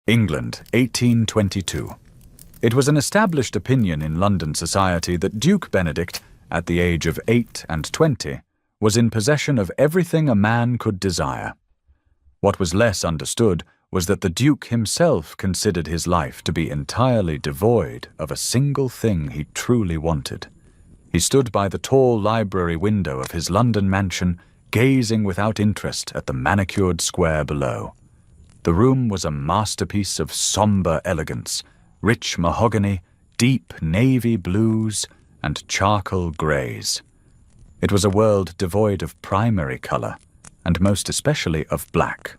England, 1822. It was an established opinion in London society that Duke Benedict, at the age of 8 and 20, was in possession of everything a man could desire. What was less understood was that the Duke himself considered his life to be entirely devoid of a single thing he truly wanted. He stood by the tall library window of his London mansion, gazing without interest at the manicured square below. The room was a masterpiece of somber elegance, rich mahogany, deep navy blues, and charcoal greys. It was a world devoid of primary colour, and most especially of black.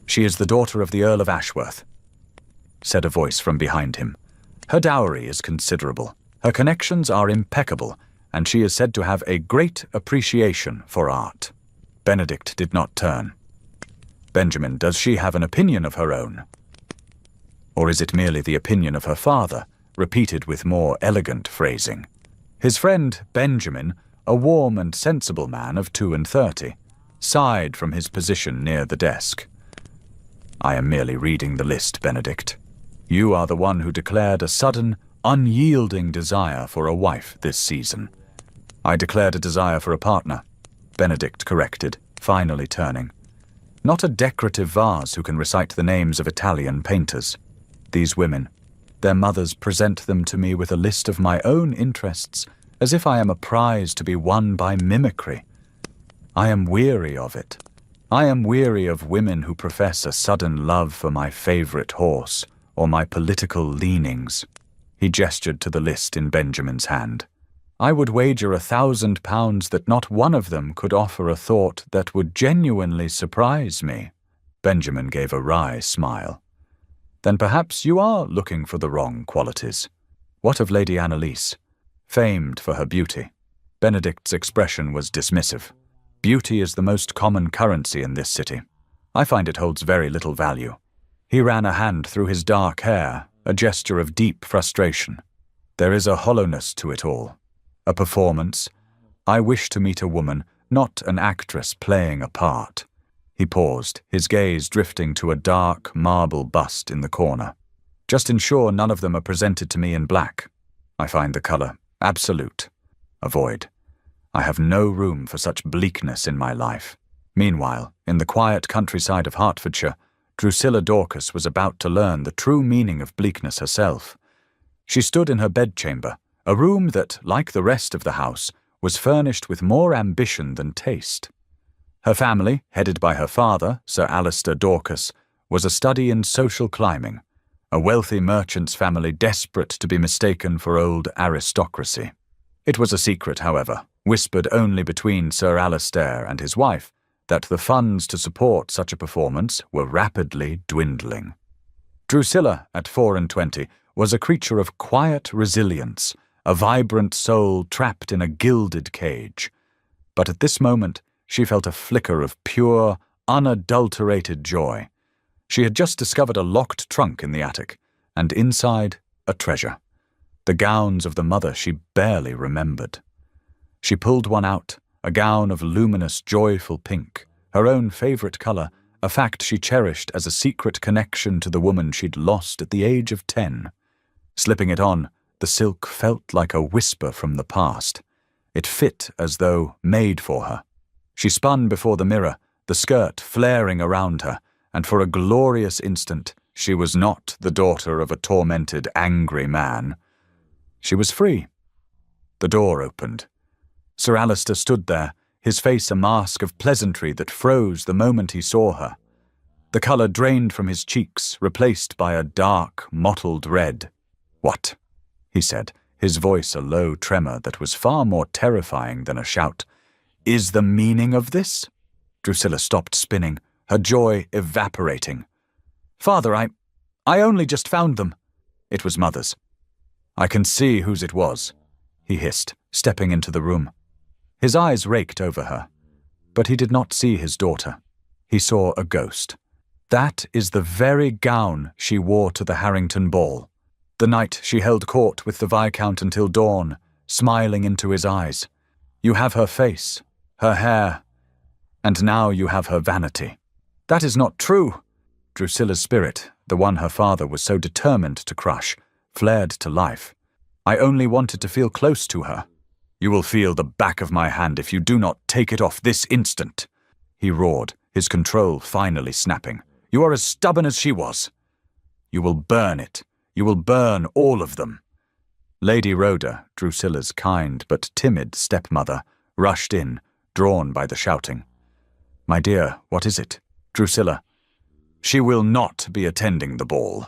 "She is the daughter of the Earl of Ashworth," said a voice from behind him. "Her dowry is considerable, her connections are impeccable, and she is said to have a great appreciation for art." Benedict did not turn. "Benjamin, does she have an opinion of her own? Or is it merely the opinion of her father, repeated with more elegant phrasing?" His friend Benjamin, a warm and sensible man of 32, sighed from his position near the desk. "I am merely reading the list, Benedict. You are the one who declared a sudden, unyielding desire for a wife this season." "I declared a desire for a partner," Benedict corrected, finally turning. "Not a decorative vase who can recite the names of Italian painters. These women, their mothers present them to me with a list of my own interests, as if I am a prize to be won by mimicry. I am weary of it. I am weary of women who profess a sudden love for my favorite horse or my political leanings." He gestured to the list in Benjamin's hand. "I would wager £1,000 that not one of them could offer a thought that would genuinely surprise me." Benjamin gave a wry smile. "Then perhaps you are looking for the wrong qualities. What of Lady Annalise? Famed for her beauty." Benedict's expression was dismissive. "Beauty is the most common currency in this city. I find it holds very little value." He ran a hand through his dark hair, a gesture of deep frustration. "There is a hollowness to it all. A performance. I wish to meet a woman, not an actress playing a part." He paused, his gaze drifting to a dark marble bust in the corner. "Just ensure none of them are presented to me in black. I find the colour absolute. Avoid. I have no room for such bleakness in my life." Meanwhile, in the quiet countryside of Hertfordshire, Drusilla Dorcas was about to learn the true meaning of bleakness herself. She stood in her bedchamber, a room that, like the rest of the house, was furnished with more ambition than taste. Her family, headed by her father, Sir Alister Dorcas, was a study in social climbing, a wealthy merchant's family desperate to be mistaken for old aristocracy. It was a secret, however, whispered only between Sir Alister and his wife, that the funds to support such a performance were rapidly dwindling. Drusilla, at 24, was a creature of quiet resilience, a vibrant soul trapped in a gilded cage. But at this moment, she felt a flicker of pure, unadulterated joy. She had just discovered a locked trunk in the attic, and inside, a treasure. The gowns of the mother she barely remembered. She pulled one out, a gown of luminous, joyful pink, her own favourite colour, a fact she cherished as a secret connection to the woman she'd lost at the age of 10. Slipping it on, the silk felt like a whisper from the past. It fit as though made for her. She spun before the mirror, the skirt flaring around her, and for a glorious instant she was not the daughter of a tormented, angry man. She was free. The door opened. Sir Alister stood there, his face a mask of pleasantry that froze the moment he saw her. The colour drained from his cheeks, replaced by a dark, mottled red. "What?" he said, his voice a low tremor that was far more terrifying than a shout. "Is the meaning of this?" Drusilla stopped spinning, her joy evaporating. "Father, I only just found them." It was Mother's. "I can see whose it was," he hissed, stepping into the room. His eyes raked over her, but he did not see his daughter. He saw a ghost. "That is the very gown she wore to the Harrington ball. The night she held court with the Viscount until dawn, smiling into his eyes. You have her face, her hair, and now you have her vanity." "That is not true." Drusilla's spirit, the one her father was so determined to crush, flared to life. I only wanted to feel close to her. You will feel the back of my hand if you do not take it off this instant, he roared, his control finally snapping. You are as stubborn as she was. You will burn it. You will burn all of them. Lady Rhoda, Drusilla's kind but timid stepmother, rushed in, drawn by the shouting. My dear, what is it? Drusilla. She will not be attending the ball.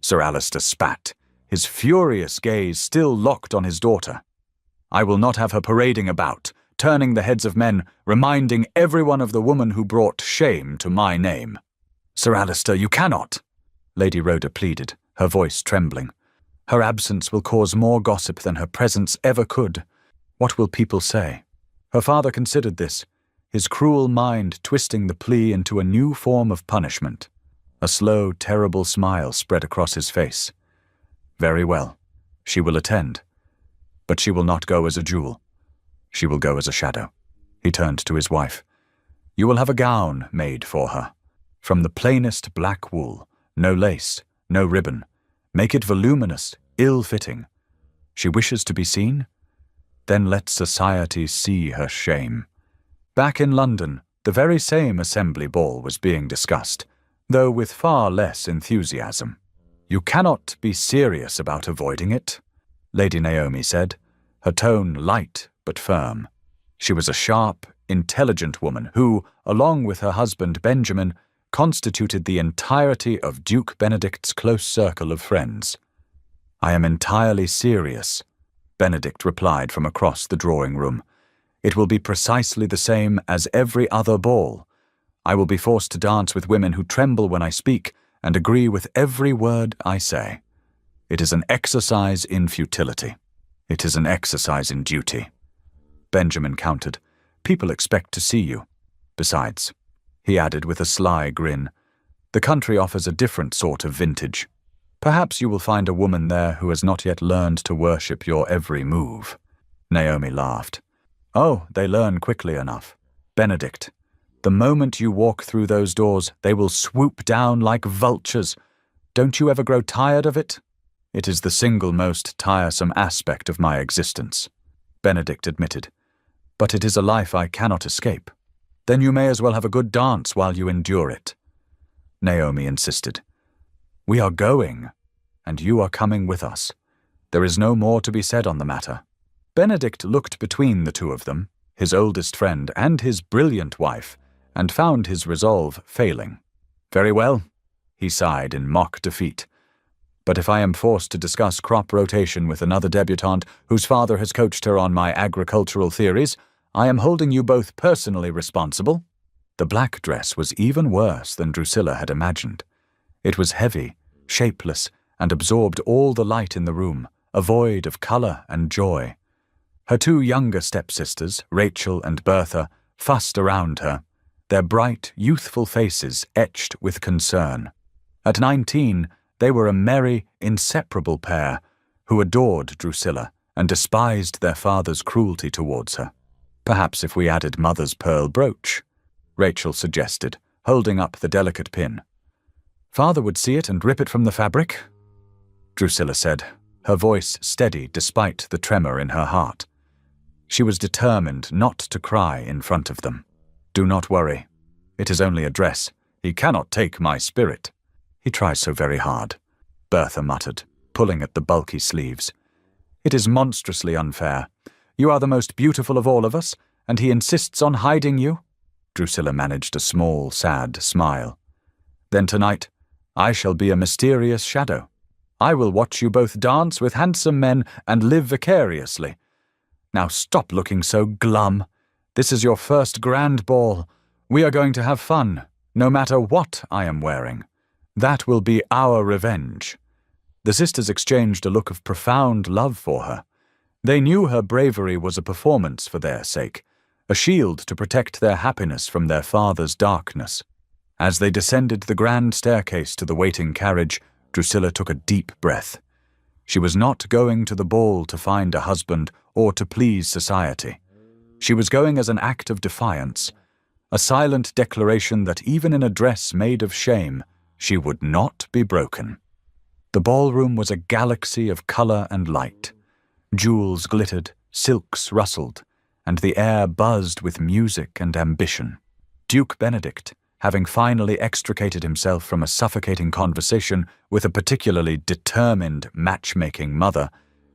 Sir Alistair spat, his furious gaze still locked on his daughter. I will not have her parading about, turning the heads of men, reminding everyone of the woman who brought shame to my name. Sir Alistair, you cannot, Lady Rhoda pleaded, her voice trembling. Her absence will cause more gossip than her presence ever could. What will people say? Her father considered this, his cruel mind twisting the plea into a new form of punishment. A slow, terrible smile spread across his face. Very well, she will attend. But she will not go as a jewel. She will go as a shadow. He turned to his wife. You will have a gown made for her. From the plainest black wool, no lace, no ribbon. Make it voluminous, ill-fitting. She wishes to be seen? Then let society see her shame. Back in London, the very same assembly ball was being discussed, though with far less enthusiasm. You cannot be serious about avoiding it, Lady Naomi said, her tone light but firm. She was a sharp, intelligent woman who, along with her husband Benjamin, constituted the entirety of Duke Benedict's close circle of friends. I am entirely serious, Benedict replied from across the drawing-room. It will be precisely the same as every other ball. I will be forced to dance with women who tremble when I speak and agree with every word I say. It is an exercise in futility. It is an exercise in duty. Benjamin countered. People expect to see you. Besides, he added with a sly grin, the country offers a different sort of vintage. Perhaps you will find a woman there who has not yet learned to worship your every move. Naomi laughed. Oh, they learn quickly enough. Benedict, the moment you walk through those doors, they will swoop down like vultures. Don't you ever grow tired of it? It is the single most tiresome aspect of my existence, Benedict admitted. But it is a life I cannot escape. Then you may as well have a good dance while you endure it. Naomi insisted. We are going, and you are coming with us. There is no more to be said on the matter. Benedict looked between the two of them, his oldest friend and his brilliant wife, and found his resolve failing. Very well, he sighed in mock defeat. But if I am forced to discuss crop rotation with another debutante whose father has coached her on my agricultural theories, I am holding you both personally responsible. The black dress was even worse than Drusilla had imagined. It was heavy, shapeless, and absorbed all the light in the room, a void of colour and joy. Her two younger stepsisters, Rachel and Bertha, fussed around her, their bright, youthful faces etched with concern. At 19, they were a merry, inseparable pair who adored Drusilla and despised their father's cruelty towards her. Perhaps if we added Mother's pearl brooch, Rachel suggested, holding up the delicate pin. Father would see it and rip it from the fabric, Drusilla said, her voice steady despite the tremor in her heart. She was determined not to cry in front of them. Do not worry. It is only a dress. He cannot take my spirit. He tries so very hard, Bertha muttered, pulling at the bulky sleeves. It is monstrously unfair. You are the most beautiful of all of us, and he insists on hiding you? Drusilla managed a small, sad smile. Then tonight, I shall be a mysterious shadow. I will watch you both dance with handsome men and live vicariously. Now stop looking so glum. This is your first grand ball. We are going to have fun, no matter what I am wearing. That will be our revenge. The sisters exchanged a look of profound love for her. They knew her bravery was a performance for their sake, a shield to protect their happiness from their father's darkness. As they descended the grand staircase to the waiting carriage, Drusilla took a deep breath. She was not going to the ball to find a husband or to please society. She was going as an act of defiance, a silent declaration that even in a dress made of shame, she would not be broken. The ballroom was a galaxy of color and light. Jewels glittered, silks rustled, and the air buzzed with music and ambition. Duke Benedict, having finally extricated himself from a suffocating conversation with a particularly determined matchmaking mother,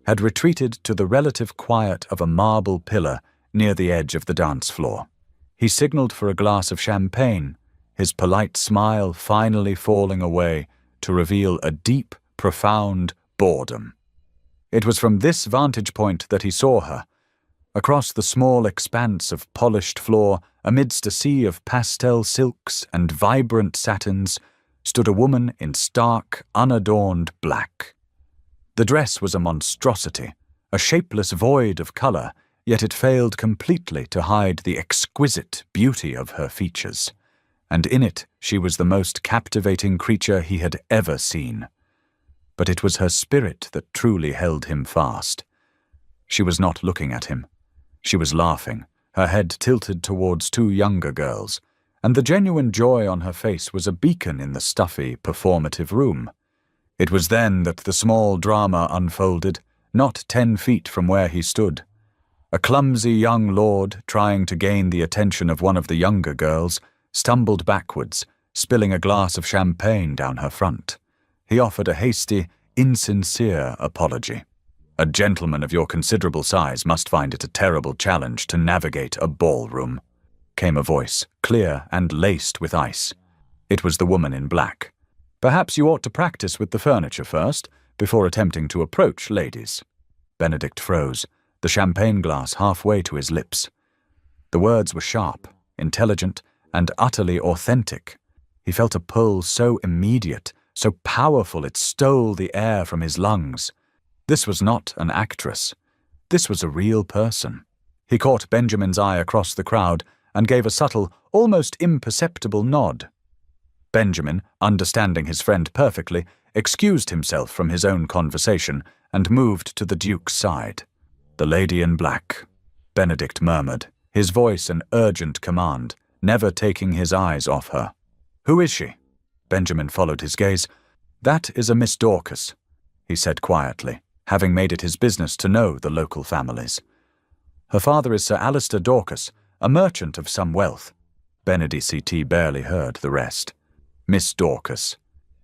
had retreated to the relative quiet of a marble pillar near the edge of the dance floor. He signaled for a glass of champagne, his polite smile finally falling away to reveal a deep, profound boredom. It was from this vantage point that he saw her. Across the small expanse of polished floor, amidst a sea of pastel silks and vibrant satins, stood a woman in stark, unadorned black. The dress was a monstrosity, a shapeless void of color, yet it failed completely to hide the exquisite beauty of her features, and in it she was the most captivating creature he had ever seen. But it was her spirit that truly held him fast. She was not looking at him. She was laughing, her head tilted towards two younger girls, and the genuine joy on her face was a beacon in the stuffy, performative room. It was then that the small drama unfolded, not 10 feet from where he stood. A clumsy young lord, trying to gain the attention of one of the younger girls, stumbled backwards, spilling a glass of champagne down her front. He offered a hasty, insincere apology. "A gentleman of your considerable size must find it a terrible challenge to navigate a ballroom," came a voice, clear and laced with ice. It was the woman in black. "Perhaps you ought to practice with the furniture first, before attempting to approach ladies." Benedict froze, the champagne glass halfway to his lips. The words were sharp, intelligent, and utterly authentic. He felt a pull so immediate, so powerful it stole the air from his lungs. This was not an actress. This was a real person. He caught Benjamin's eye across the crowd and gave a subtle, almost imperceptible nod. Benjamin, understanding his friend perfectly, excused himself from his own conversation and moved to the Duke's side. "The lady in black," Benedict murmured, his voice an urgent command, never taking his eyes off her. "Who is she?" Benjamin followed his gaze. "That is a Miss Dorcas," he said quietly, having made it his business to know the local families. "Her father is Sir Alistair Dorcas, a merchant of some wealth." Benedict barely heard the rest. Miss Dorcas.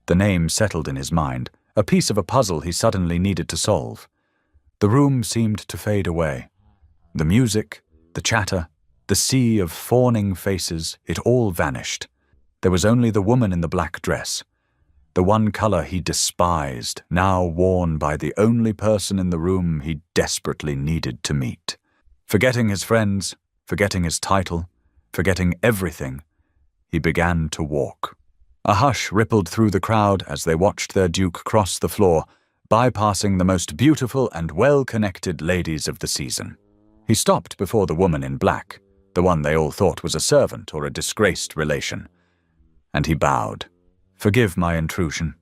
The name settled in his mind, a piece of a puzzle he suddenly needed to solve. The room seemed to fade away. The music, the chatter, the sea of fawning faces, it all vanished. There was only the woman in the black dress. The one color he despised, now worn by the only person in the room he desperately needed to meet. Forgetting his friends, forgetting his title, forgetting everything, he began to walk. A hush rippled through the crowd as they watched their duke cross the floor, bypassing the most beautiful and well-connected ladies of the season. He stopped before the woman in black, the one they all thought was a servant or a disgraced relation, and he bowed. "Forgive my intrusion,"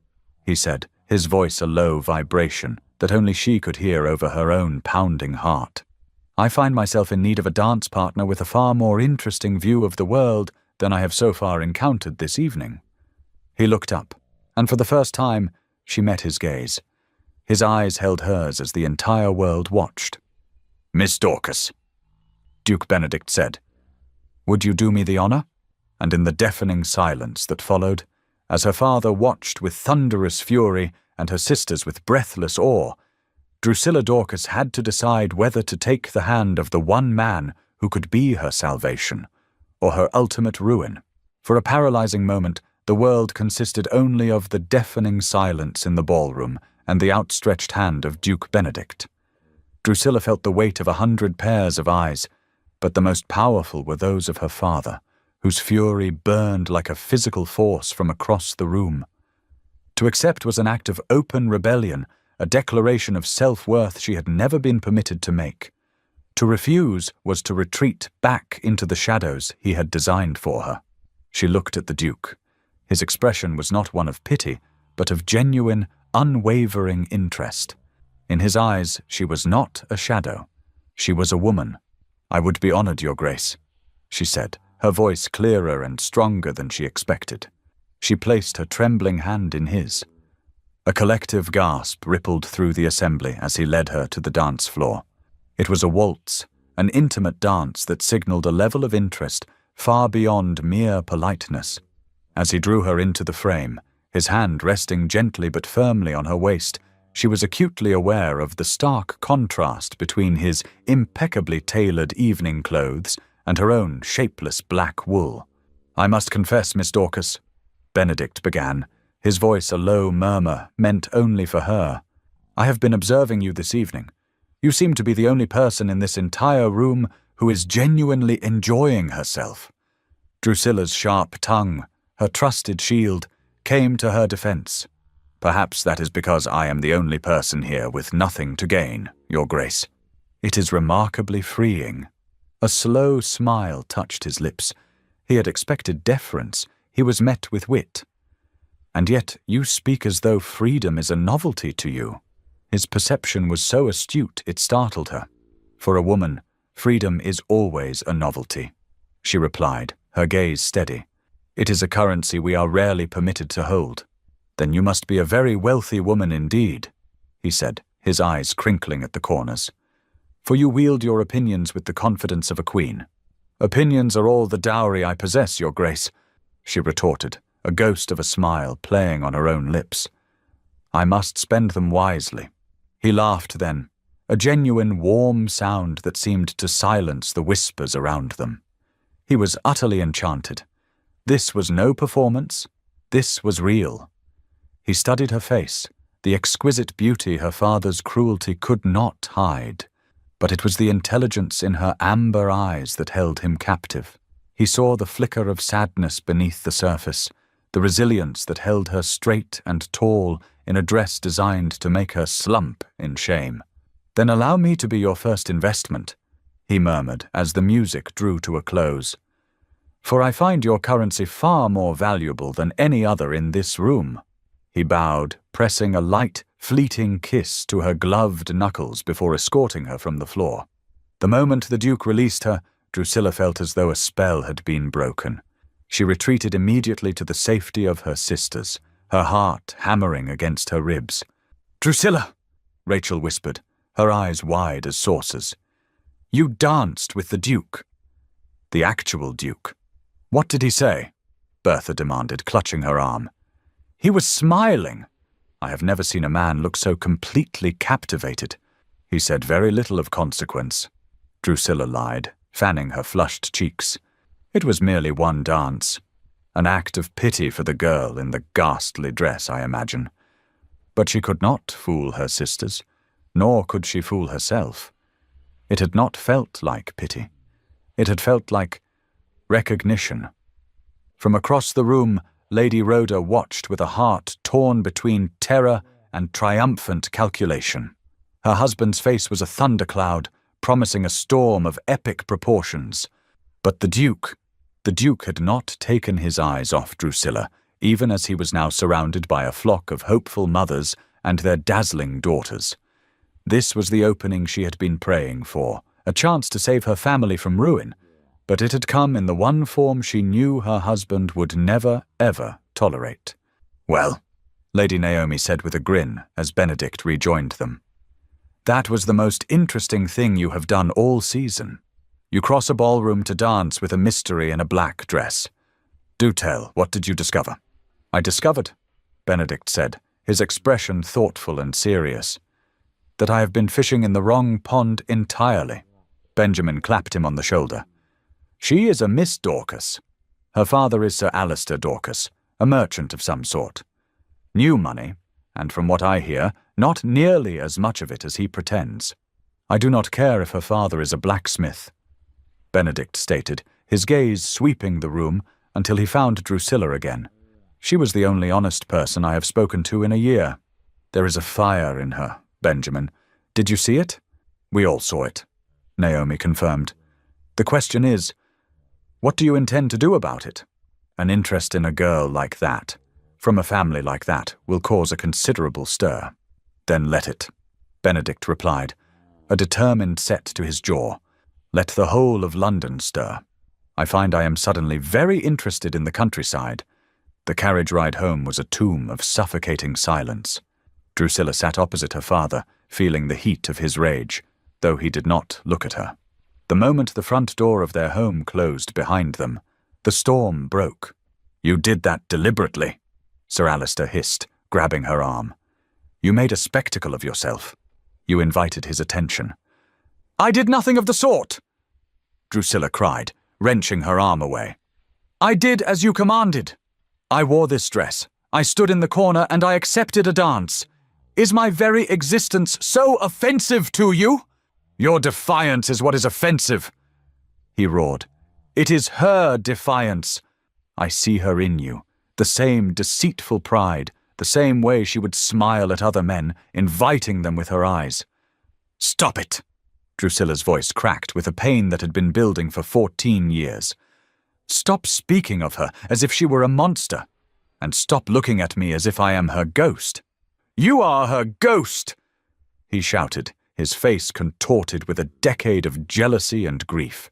he said, his voice a low vibration that only she could hear over her own pounding heart. "I find myself in need of a dance partner with a far more interesting view of the world than I have so far encountered this evening." He looked up, and for the first time she met his gaze. His eyes held hers as the entire world watched. "Miss Dorcas," Duke Benedict said, "would you do me the honor?" And in the deafening silence that followed, as her father watched with thunderous fury and her sisters with breathless awe, Drusilla Dorcas had to decide whether to take the hand of the one man who could be her salvation, or her ultimate ruin. For a paralyzing moment, the world consisted only of the deafening silence in the ballroom and the outstretched hand of Duke Benedict. Drusilla felt the weight of 100 pairs of eyes, but the most powerful were those of her father, whose fury burned like a physical force from across the room. To accept was an act of open rebellion, a declaration of self-worth she had never been permitted to make. To refuse was to retreat back into the shadows he had designed for her. She looked at the Duke. His expression was not one of pity, but of genuine, unwavering interest. In his eyes, she was not a shadow. She was a woman. "I would be honored, Your Grace," she said, her voice clearer and stronger than she expected. She placed her trembling hand in his. A collective gasp rippled through the assembly as he led her to the dance floor. It was a waltz, an intimate dance that signaled a level of interest far beyond mere politeness. As he drew her into the frame, his hand resting gently but firmly on her waist, she was acutely aware of the stark contrast between his impeccably tailored evening clothes and her own shapeless black wool. "I must confess, Miss Dorcas," Benedict began, his voice a low murmur meant only for her. "I have been observing you this evening. You seem to be the only person in this entire room who is genuinely enjoying herself." Drusilla's sharp tongue, her trusted shield, came to her defense. "Perhaps that is because I am the only person here with nothing to gain, Your Grace." "It is remarkably freeing." A slow smile touched his lips. He had expected deference. He was met with wit. "And yet you speak as though freedom is a novelty to you." His perception was so astute it startled her. "For a woman, freedom is always a novelty," she replied, her gaze steady. "It is a currency we are rarely permitted to hold." "Then you must be a very wealthy woman indeed," he said, his eyes crinkling at the corners. "For you wield your opinions with the confidence of a queen." "Opinions are all the dowry I possess, Your Grace," she retorted, a ghost of a smile playing on her own lips. "I must spend them wisely." He laughed then, a genuine warm sound that seemed to silence the whispers around them. He was utterly enchanted. This was no performance. This was real. He studied her face, the exquisite beauty her father's cruelty could not hide. But it was the intelligence in her amber eyes that held him captive. He saw the flicker of sadness beneath the surface, the resilience that held her straight and tall in a dress designed to make her slump in shame. "Then allow me to be your first investment," he murmured as the music drew to a close. "For I find your currency far more valuable than any other in this room." He bowed, pressing a light, fleeting kiss to her gloved knuckles before escorting her from the floor. The moment the Duke released her, Drusilla felt as though a spell had been broken. She retreated immediately to the safety of her sisters, her heart hammering against her ribs. "Drusilla!" Rachel whispered, her eyes wide as saucers. "You danced with the Duke." "The actual Duke." "What did he say?" Bertha demanded, clutching her arm. "He was smiling." "I have never seen a man look so completely captivated." "He said very little of consequence," Drusilla lied, fanning her flushed cheeks. "It was merely one dance. An act of pity for the girl in the ghastly dress, I imagine." But she could not fool her sisters, nor could she fool herself. It had not felt like pity. It had felt like recognition. From across the room, Lady Rhoda watched with a heart torn between terror and triumphant calculation. Her husband's face was a thundercloud, promising a storm of epic proportions. But the Duke had not taken his eyes off Drusilla, even as he was now surrounded by a flock of hopeful mothers and their dazzling daughters. This was the opening she had been praying for, a chance to save her family from ruin, but it had come in the one form she knew her husband would never, ever tolerate. "Well," Lady Naomi said with a grin as Benedict rejoined them, "that was the most interesting thing you have done all season. You cross a ballroom to dance with a mystery in a black dress. Do tell, what did you discover?" "I discovered," Benedict said, his expression thoughtful and serious, "that I have been fishing in the wrong pond entirely." Benjamin clapped him on the shoulder. "She is a Miss Dorcas. Her father is Sir Alistair Dorcas, a merchant of some sort. New money, and from what I hear, not nearly as much of it as he pretends. I do not care if her father is a blacksmith," Benedict stated, his gaze sweeping the room until he found Drusilla again. "She was the only honest person I have spoken to in a year. There is a fire in her, Benjamin. Did you see it?" "We all saw it," Naomi confirmed. "The question is, what do you intend to do about it? An interest in a girl like that, from a family like that, will cause a considerable stir." "Then let it," Benedict replied, a determined set to his jaw. "Let the whole of London stir. I find I am suddenly very interested in the countryside. The carriage ride home was a tomb of suffocating silence. Drusilla sat opposite her father, feeling the heat of his rage, though he did not look at her. The moment the front door of their home closed behind them, the storm broke. "You did that deliberately," Sir Alistair hissed, grabbing her arm. "You made a spectacle of yourself. You invited his attention." "I did nothing of the sort!" Drusilla cried, wrenching her arm away. "I did as you commanded. I wore this dress. I stood in the corner and I accepted a dance. Is my very existence so offensive to you?" "Your defiance is what is offensive," he roared. "It is her defiance. I see her in you, the same deceitful pride, the same way she would smile at other men, inviting them with her eyes." "Stop it!" Drusilla's voice cracked with a pain that had been building for 14 years. "Stop speaking of her as if she were a monster, and stop looking at me as if I am her ghost." "You are her ghost!" he shouted, his face contorted with a decade of jealousy and grief.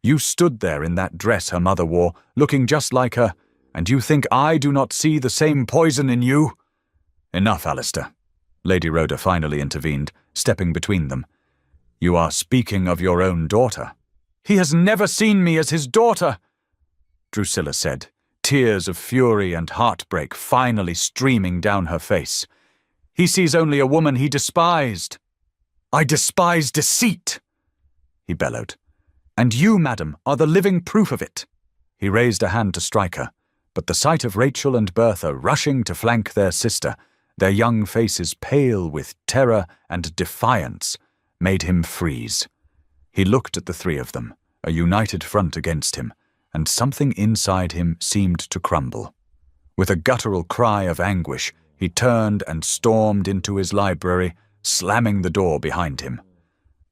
"You stood there in that dress her mother wore, looking just like her, and you think I do not see the same poison in you?" "Enough, Alistair," Lady Rhoda finally intervened, stepping between them. "You are speaking of your own daughter." "He has never seen me as his daughter," Drusilla said, tears of fury and heartbreak finally streaming down her face. "He sees only a woman he despised." "I despise deceit," he bellowed. "And you, madam, are the living proof of it." He raised a hand to strike her, but the sight of Rachel and Bertha rushing to flank their sister, their young faces pale with terror and defiance, made him freeze. He looked at the three of them, a united front against him, and something inside him seemed to crumble. With a guttural cry of anguish, he turned and stormed into his library, slamming the door behind him.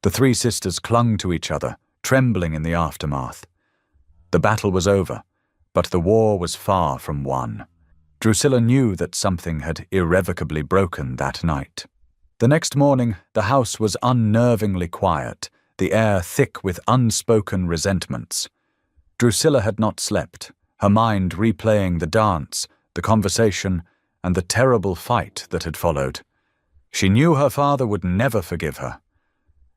The three sisters clung to each other, trembling in the aftermath. The battle was over, but the war was far from won. Drusilla knew that something had irrevocably broken that night. The next morning, the house was unnervingly quiet, the air thick with unspoken resentments. Drusilla had not slept, her mind replaying the dance, the conversation, and the terrible fight that had followed. She knew her father would never forgive her.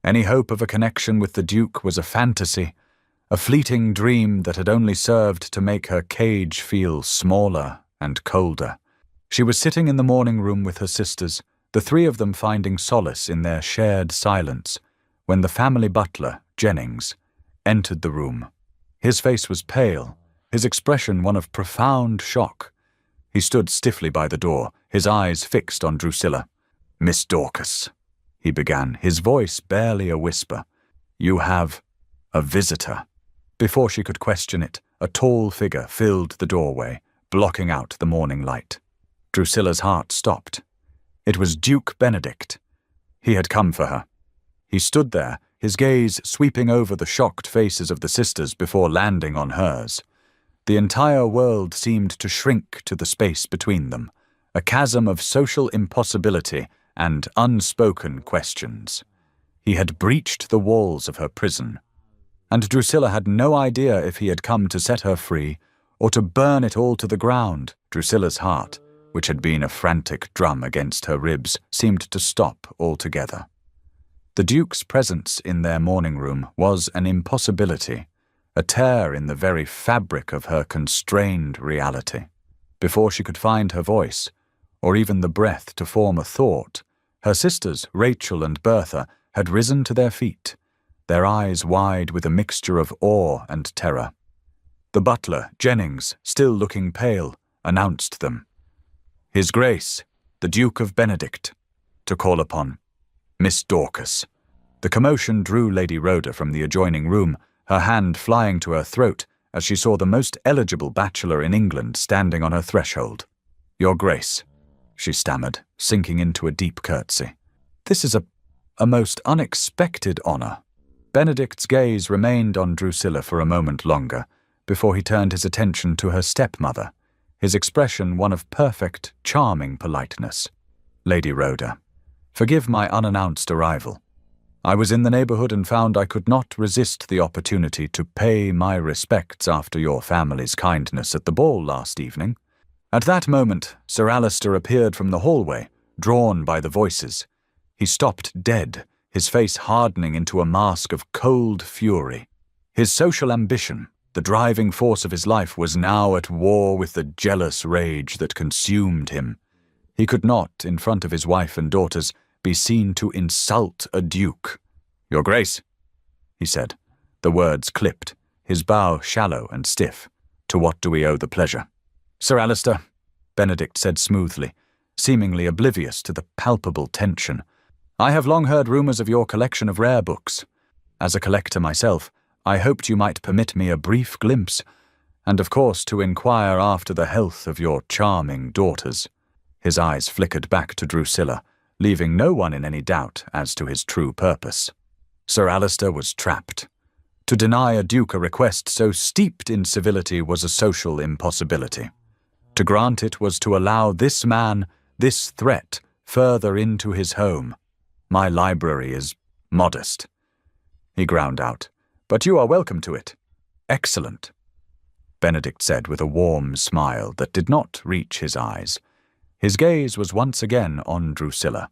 Any hope of a connection with the Duke was a fantasy, a fleeting dream that had only served to make her cage feel smaller and colder. She was sitting in the morning room with her sisters, the three of them finding solace in their shared silence, when the family butler, Jennings, entered the room. His face was pale, his expression one of profound shock. He stood stiffly by the door, his eyes fixed on Drusilla. "Miss Dorcas," he began, his voice barely a whisper. "You have a visitor." Before she could question it, a tall figure filled the doorway, blocking out the morning light. Drusilla's heart stopped. It was Duke Benedict. He had come for her. He stood there, his gaze sweeping over the shocked faces of the sisters before landing on hers. The entire world seemed to shrink to the space between them, a chasm of social impossibility and unspoken questions. He had breached the walls of her prison, and Drusilla had no idea if he had come to set her free or to burn it all to the ground. Drusilla's heart, which had been a frantic drum against her ribs, seemed to stop altogether. The Duke's presence in their morning room was an impossibility, a tear in the very fabric of her constrained reality. Before she could find her voice, or even the breath to form a thought, her sisters, Rachel and Bertha, had risen to their feet, their eyes wide with a mixture of awe and terror. The butler, Jennings, still looking pale, announced them. "His Grace, the Duke of Benedict, to call upon Miss Dorcas." The commotion drew Lady Rhoda from the adjoining room, her hand flying to her throat as she saw the most eligible bachelor in England standing on her threshold. "Your Grace," she stammered, sinking into a deep curtsy. "This is a most unexpected honor." Benedict's gaze remained on Drusilla for a moment longer, before he turned his attention to her stepmother, his expression one of perfect, charming politeness. "Lady Rhoda, forgive my unannounced arrival. I was in the neighborhood and found I could not resist the opportunity to pay my respects after your family's kindness at the ball last evening. At that moment, Sir Alister appeared from the hallway, drawn by the voices. He stopped dead, his face hardening into a mask of cold fury. His social ambition, the driving force of his life, was now at war with the jealous rage that consumed him. He could not, in front of his wife and daughters, be seen to insult a duke. "Your Grace," he said. The words clipped, his bow shallow and stiff. "To what do we owe the pleasure?" "Sir Alister," Benedict said smoothly, seemingly oblivious to the palpable tension, "I have long heard rumors of your collection of rare books. As a collector myself, I hoped you might permit me a brief glimpse, and of course to inquire after the health of your charming daughters." His eyes flickered back to Drusilla, leaving no one in any doubt as to his true purpose. Sir Alister was trapped. To deny a duke a request so steeped in civility was a social impossibility. To grant it was to allow this man, this threat, further into his home. "My library is modest," he ground out, "but you are welcome to it." "Excellent," Benedict said with a warm smile that did not reach his eyes. His gaze was once again on Drusilla.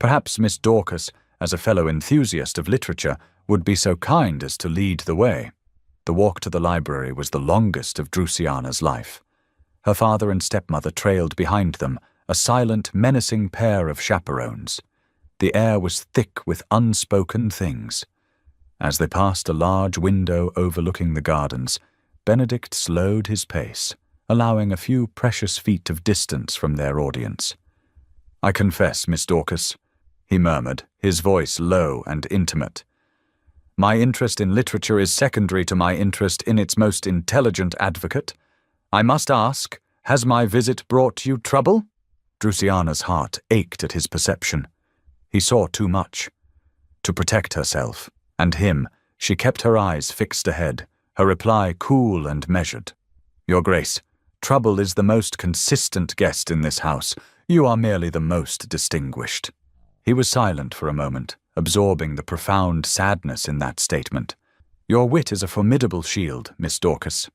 Perhaps Miss Dorcas, as a fellow enthusiast of literature, would be so kind as to lead the way. The walk to the library was the longest of Drusiana's life. Her father and stepmother trailed behind them, a silent, menacing pair of chaperones. The air was thick with unspoken things. As they passed a large window overlooking the gardens, Benedict slowed his pace, allowing a few precious feet of distance from their audience. "I confess, Miss Dorcas," he murmured, his voice low and intimate, "my interest in literature is secondary to my interest in its most intelligent advocate. I must ask, has my visit brought you trouble?" Drusiana's heart ached at his perception. He saw too much. To protect herself, and him, she kept her eyes fixed ahead, her reply cool and measured. "Your Grace, trouble is the most consistent guest in this house. You are merely the most distinguished." He was silent for a moment, absorbing the profound sadness in that statement. "Your wit is a formidable shield, Miss Dorcas,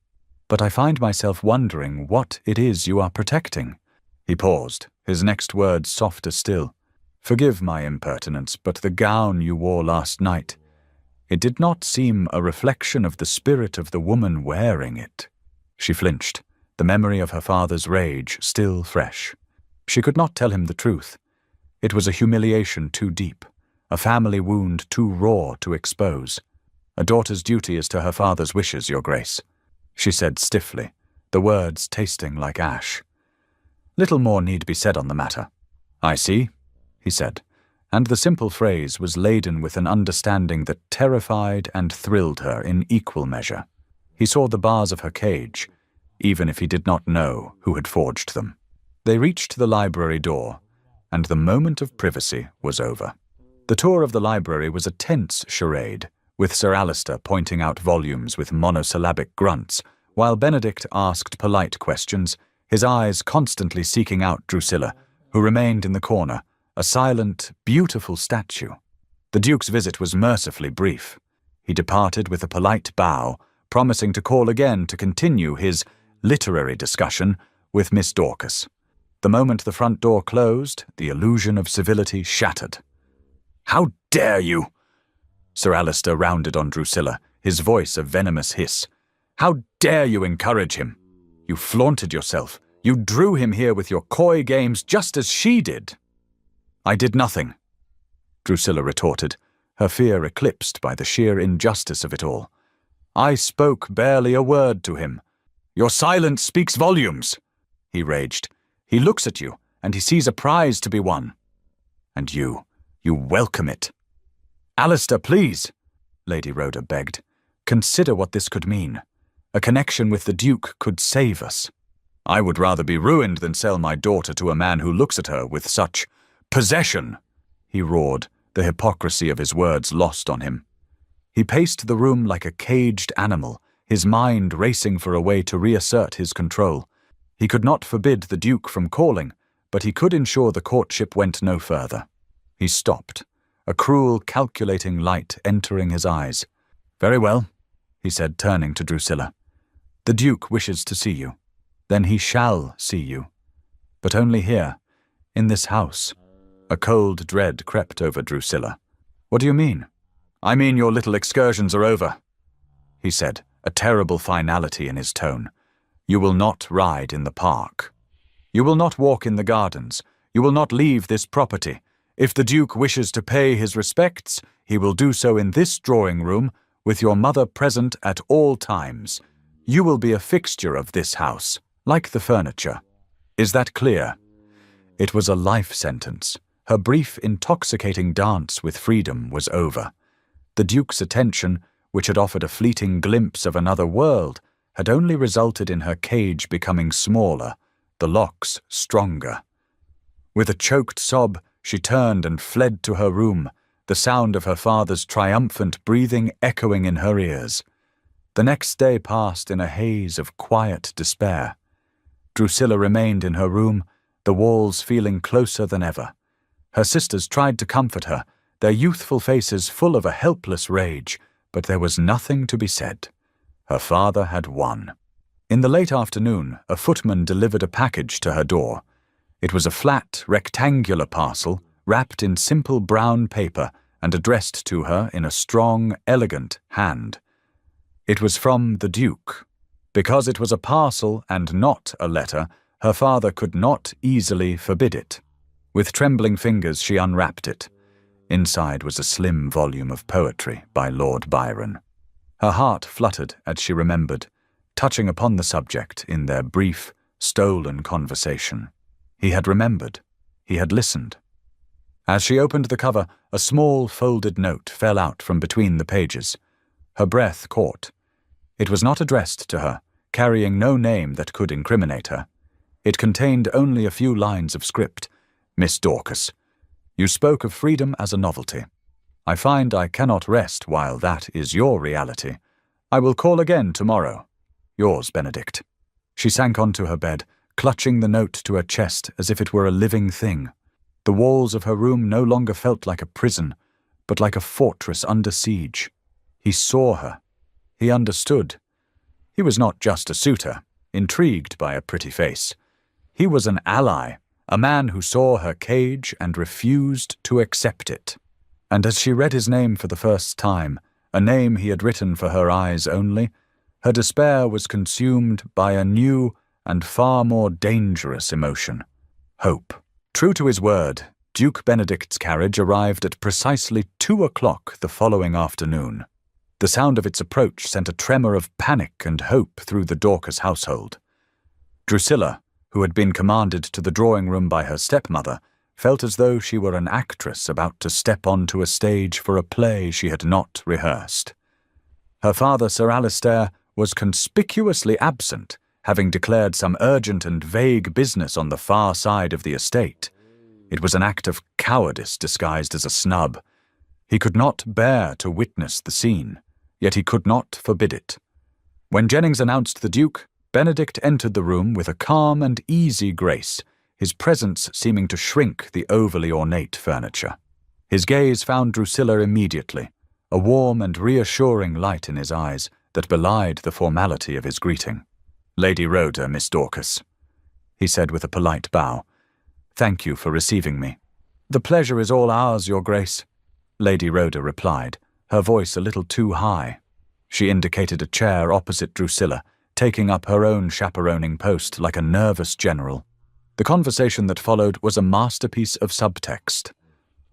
but I find myself wondering what it is you are protecting." He paused, his next words softer still. "Forgive my impertinence, but the gown you wore last night, it did not seem a reflection of the spirit of the woman wearing it." She flinched, the memory of her father's rage still fresh. She could not tell him the truth. It was a humiliation too deep, a family wound too raw to expose. "A daughter's duty is to her father's wishes, Your Grace," she said stiffly, the words tasting like ash. Little more need be said on the matter. "I see," he said, and the simple phrase was laden with an understanding that terrified and thrilled her in equal measure. He saw the bars of her cage, even if he did not know who had forged them. They reached the library door, and the moment of privacy was over. The tour of the library was a tense charade, with Sir Alister pointing out volumes with monosyllabic grunts, while Benedict asked polite questions, his eyes constantly seeking out Drusilla, who remained in the corner, a silent, beautiful statue. The Duke's visit was mercifully brief. He departed with a polite bow, promising to call again to continue his literary discussion with Miss Dorcas. The moment the front door closed, the illusion of civility shattered. "How dare you!" Sir Alister rounded on Drusilla, his voice a venomous hiss. "How dare you encourage him? You flaunted yourself. You drew him here with your coy games just as she did." "I did nothing," Drusilla retorted, her fear eclipsed by the sheer injustice of it all. "I spoke barely a word to him." "Your silence speaks volumes," he raged. "He looks at you, and he sees a prize to be won. And you welcome it." "Alister, please," Lady Rhoda begged. "Consider what this could mean. A connection with the Duke could save us." "I would rather be ruined than sell my daughter to a man who looks at her with such possession," he roared, the hypocrisy of his words lost on him. He paced the room like a caged animal, his mind racing for a way to reassert his control. He could not forbid the Duke from calling, but he could ensure the courtship went no further. He stopped, a cruel, calculating light entering his eyes. "Very well," he said, turning to Drusilla. "The Duke wishes to see you." Then he shall see you. But only here, in this house. A cold dread crept over Drusilla. What do you mean? I mean your little excursions are over, he said, a terrible finality in his tone. You will not ride in the park. You will not walk in the gardens. You will not leave this property. If the Duke wishes to pay his respects, he will do so in this drawing-room, with your mother present at all times. You will be a fixture of this house, like the furniture. Is that clear? It was a life sentence. Her brief, intoxicating dance with freedom was over. The Duke's attention, which had offered a fleeting glimpse of another world, had only resulted in her cage becoming smaller, the locks stronger. With a choked sob, she turned and fled to her room, the sound of her father's triumphant breathing echoing in her ears. The next day passed in a haze of quiet despair. Drusilla remained in her room, the walls feeling closer than ever. Her sisters tried to comfort her, their youthful faces full of a helpless rage, but there was nothing to be said. Her father had won. In the late afternoon, a footman delivered a package to her door. It was a flat, rectangular parcel, wrapped in simple brown paper and addressed to her in a strong, elegant hand. It was from the Duke. Because it was a parcel and not a letter, her father could not easily forbid it. With trembling fingers she unwrapped it. Inside was a slim volume of poetry by Lord Byron. Her heart fluttered as she remembered, touching upon the subject in their brief, stolen conversation. He had remembered. He had listened. As she opened the cover, a small folded note fell out from between the pages. Her breath caught. It was not addressed to her, carrying no name that could incriminate her. It contained only a few lines of script. Miss Dorcas, you spoke of freedom as a novelty. I find I cannot rest while that is your reality. I will call again tomorrow. Yours, Benedict. She sank onto her bed, clutching the note to her chest as if it were a living thing. The walls of her room no longer felt like a prison, but like a fortress under siege. He saw her. He understood. He was not just a suitor, intrigued by a pretty face. He was an ally, a man who saw her cage and refused to accept it. And as she read his name for the first time, a name he had written for her eyes only, her despair was consumed by a new and far more dangerous emotion, hope. True to his word, Duke Benedict's carriage arrived at precisely 2 o'clock the following afternoon. The sound of its approach sent a tremor of panic and hope through the Dorcas household. Drusilla, who had been commanded to the drawing-room by her stepmother, felt as though she were an actress about to step onto a stage for a play she had not rehearsed. Her father, Sir Alistair, was conspicuously absent, having declared some urgent and vague business on the far side of the estate. It was an act of cowardice disguised as a snub. He could not bear to witness the scene, yet he could not forbid it. When Jennings announced the Duke, Benedict entered the room with a calm and easy grace, his presence seeming to shrink the overly ornate furniture. His gaze found Drusilla immediately, a warm and reassuring light in his eyes that belied the formality of his greeting. "Lady Rhoda, Miss Dorcas," he said with a polite bow. "Thank you for receiving me." "The pleasure is all ours, Your Grace," Lady Rhoda replied, her voice a little too high. She indicated a chair opposite Drusilla, taking up her own chaperoning post like a nervous general. The conversation that followed was a masterpiece of subtext.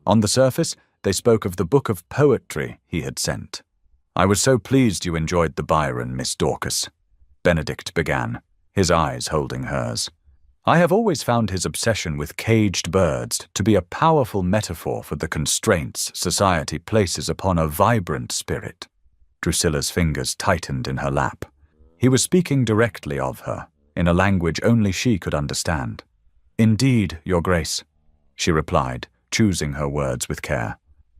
On the surface, they spoke of the book of poetry he had sent. "I was so pleased you enjoyed the Byron, Miss Dorcas," Benedict began, his eyes holding hers. "I have always found his obsession with caged birds to be a powerful metaphor for the constraints society places upon a vibrant spirit." Drusilla's fingers tightened in her lap. He was speaking directly of her, in a language only she could understand. "Indeed, Your Grace," she replied, choosing her words with care.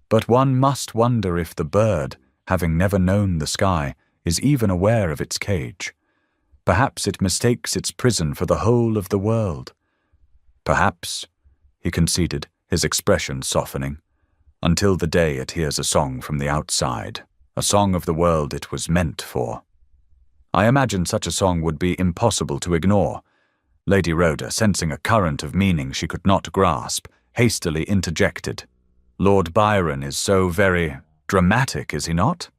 "But one must wonder if the bird, having never known the sky, is even aware of its cage. Perhaps it mistakes its prison for the whole of the world." "Perhaps," he conceded, his expression softening, "until the day it hears a song from the outside, a song of the world it was meant for. I imagine such a song would be impossible to ignore, Lady Rhoda, sensing a current of meaning she could not grasp, hastily interjected. Lord Byron is so very dramatic, is he not?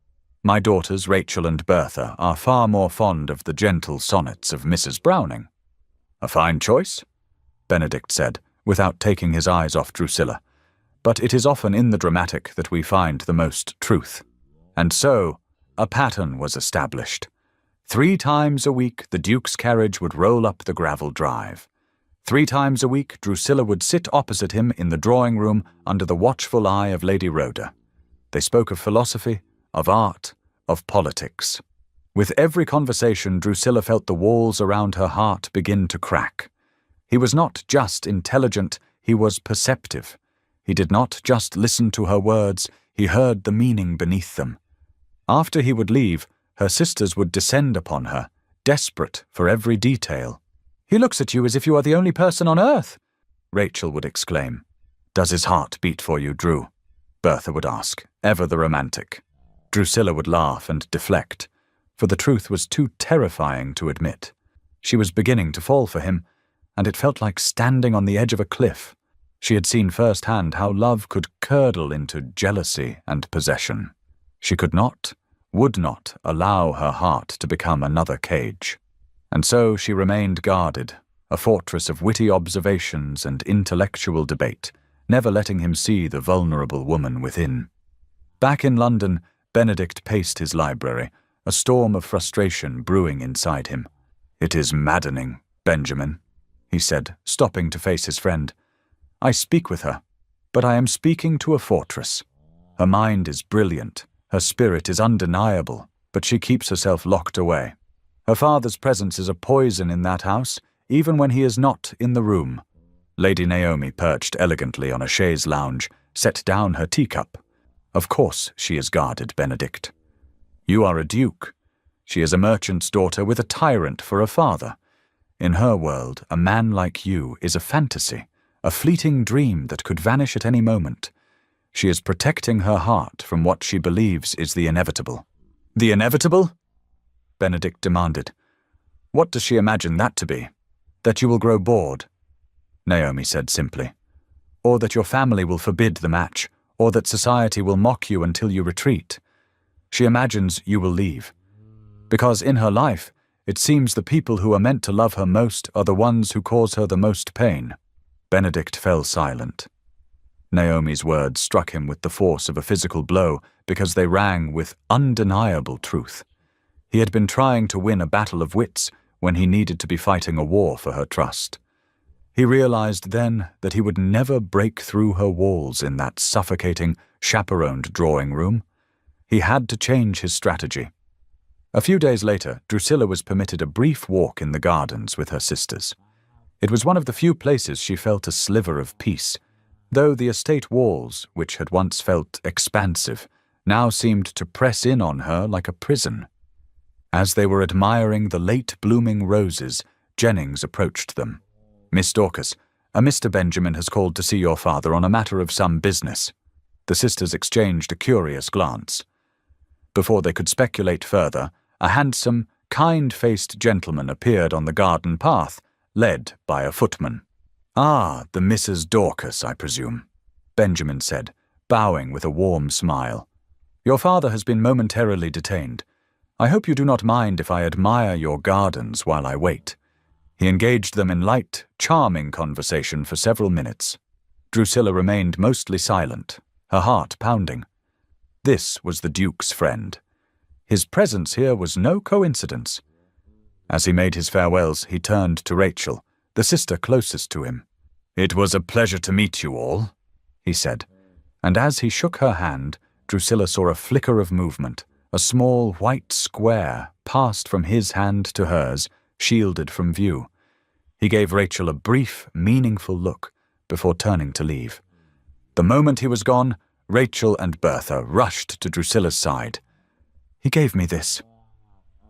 My daughters, Rachel and Bertha, are far more fond of the gentle sonnets of Mrs. Browning. A fine choice, Benedict said, without taking his eyes off Drusilla. But it is often in the dramatic that we find the most truth. And so, a pattern was established. 3 times a week the Duke's carriage would roll up the gravel drive. 3 times a week Drusilla would sit opposite him in the drawing-room under the watchful eye of Lady Rhoda. They spoke of philosophy, of art, of politics. With every conversation Drusilla felt the walls around her heart begin to crack. He was not just intelligent, he was perceptive. He did not just listen to her words, he heard the meaning beneath them. After he would leave, her sisters would descend upon her, desperate for every detail. "He looks at you as if you are the only person on earth," Rachel would exclaim. "Does his heart beat for you, Drew?" Bertha would ask, ever the romantic. Drusilla would laugh and deflect, for the truth was too terrifying to admit. She was beginning to fall for him, and it felt like standing on the edge of a cliff. She had seen firsthand how love could curdle into jealousy and possession. She could not, would not allow her heart to become another cage. And so she remained guarded, a fortress of witty observations and intellectual debate, never letting him see the vulnerable woman within. Back in London, Benedict paced his library, a storm of frustration brewing inside him. "It is maddening, Benjamin," he said, stopping to face his friend. "I speak with her, but I am speaking to a fortress. Her mind is brilliant, her spirit is undeniable, but she keeps herself locked away. Her father's presence is a poison in that house, even when he is not in the room." Lady Naomi perched elegantly on a chaise lounge, set down her teacup. "Of course she is guarded, Benedict. You are a duke. She is a merchant's daughter with a tyrant for a father. In her world, a man like you is a fantasy, a fleeting dream that could vanish at any moment. She is protecting her heart from what she believes is the inevitable." "The inevitable?" Benedict demanded. "What does she imagine that to be? That you will grow bored?" Naomi said simply. "Or that your family will forbid the match, or that society will mock you until you retreat. She imagines you will leave. Because in her life, it seems the people who are meant to love her most are the ones who cause her the most pain." Benedict fell silent. Naomi's words struck him with the force of a physical blow because they rang with undeniable truth. He had been trying to win a battle of wits when he needed to be fighting a war for her trust. He realized then that he would never break through her walls in that suffocating, chaperoned drawing room. He had to change his strategy. A few days later, Drusilla was permitted a brief walk in the gardens with her sisters. It was one of the few places she felt a sliver of peace, though the estate walls, which had once felt expansive, now seemed to press in on her like a prison. As they were admiring the late-blooming roses, Jennings approached them. "Miss Dorcas, a Mr. Benjamin has called to see your father on a matter of some business." The sisters exchanged a curious glance. Before they could speculate further, a handsome, kind-faced gentleman appeared on the garden path, led by a footman. "Ah, the Mrs. Dorcas, I presume," Benjamin said, bowing with a warm smile. "Your father has been momentarily detained. I hope you do not mind if I admire your gardens while I wait." He engaged them in light, charming conversation for several minutes. Drusilla remained mostly silent, her heart pounding. This was the Duke's friend. His presence here was no coincidence. As he made his farewells, he turned to Rachel, the sister closest to him. "It was a pleasure to meet you all," he said, and as he shook her hand, Drusilla saw a flicker of movement. A small white square passed from his hand to hers, shielded from view. He gave Rachel a brief, meaningful look before turning to leave. The moment he was gone, Rachel and Bertha rushed to Drusilla's side. "He gave me this,"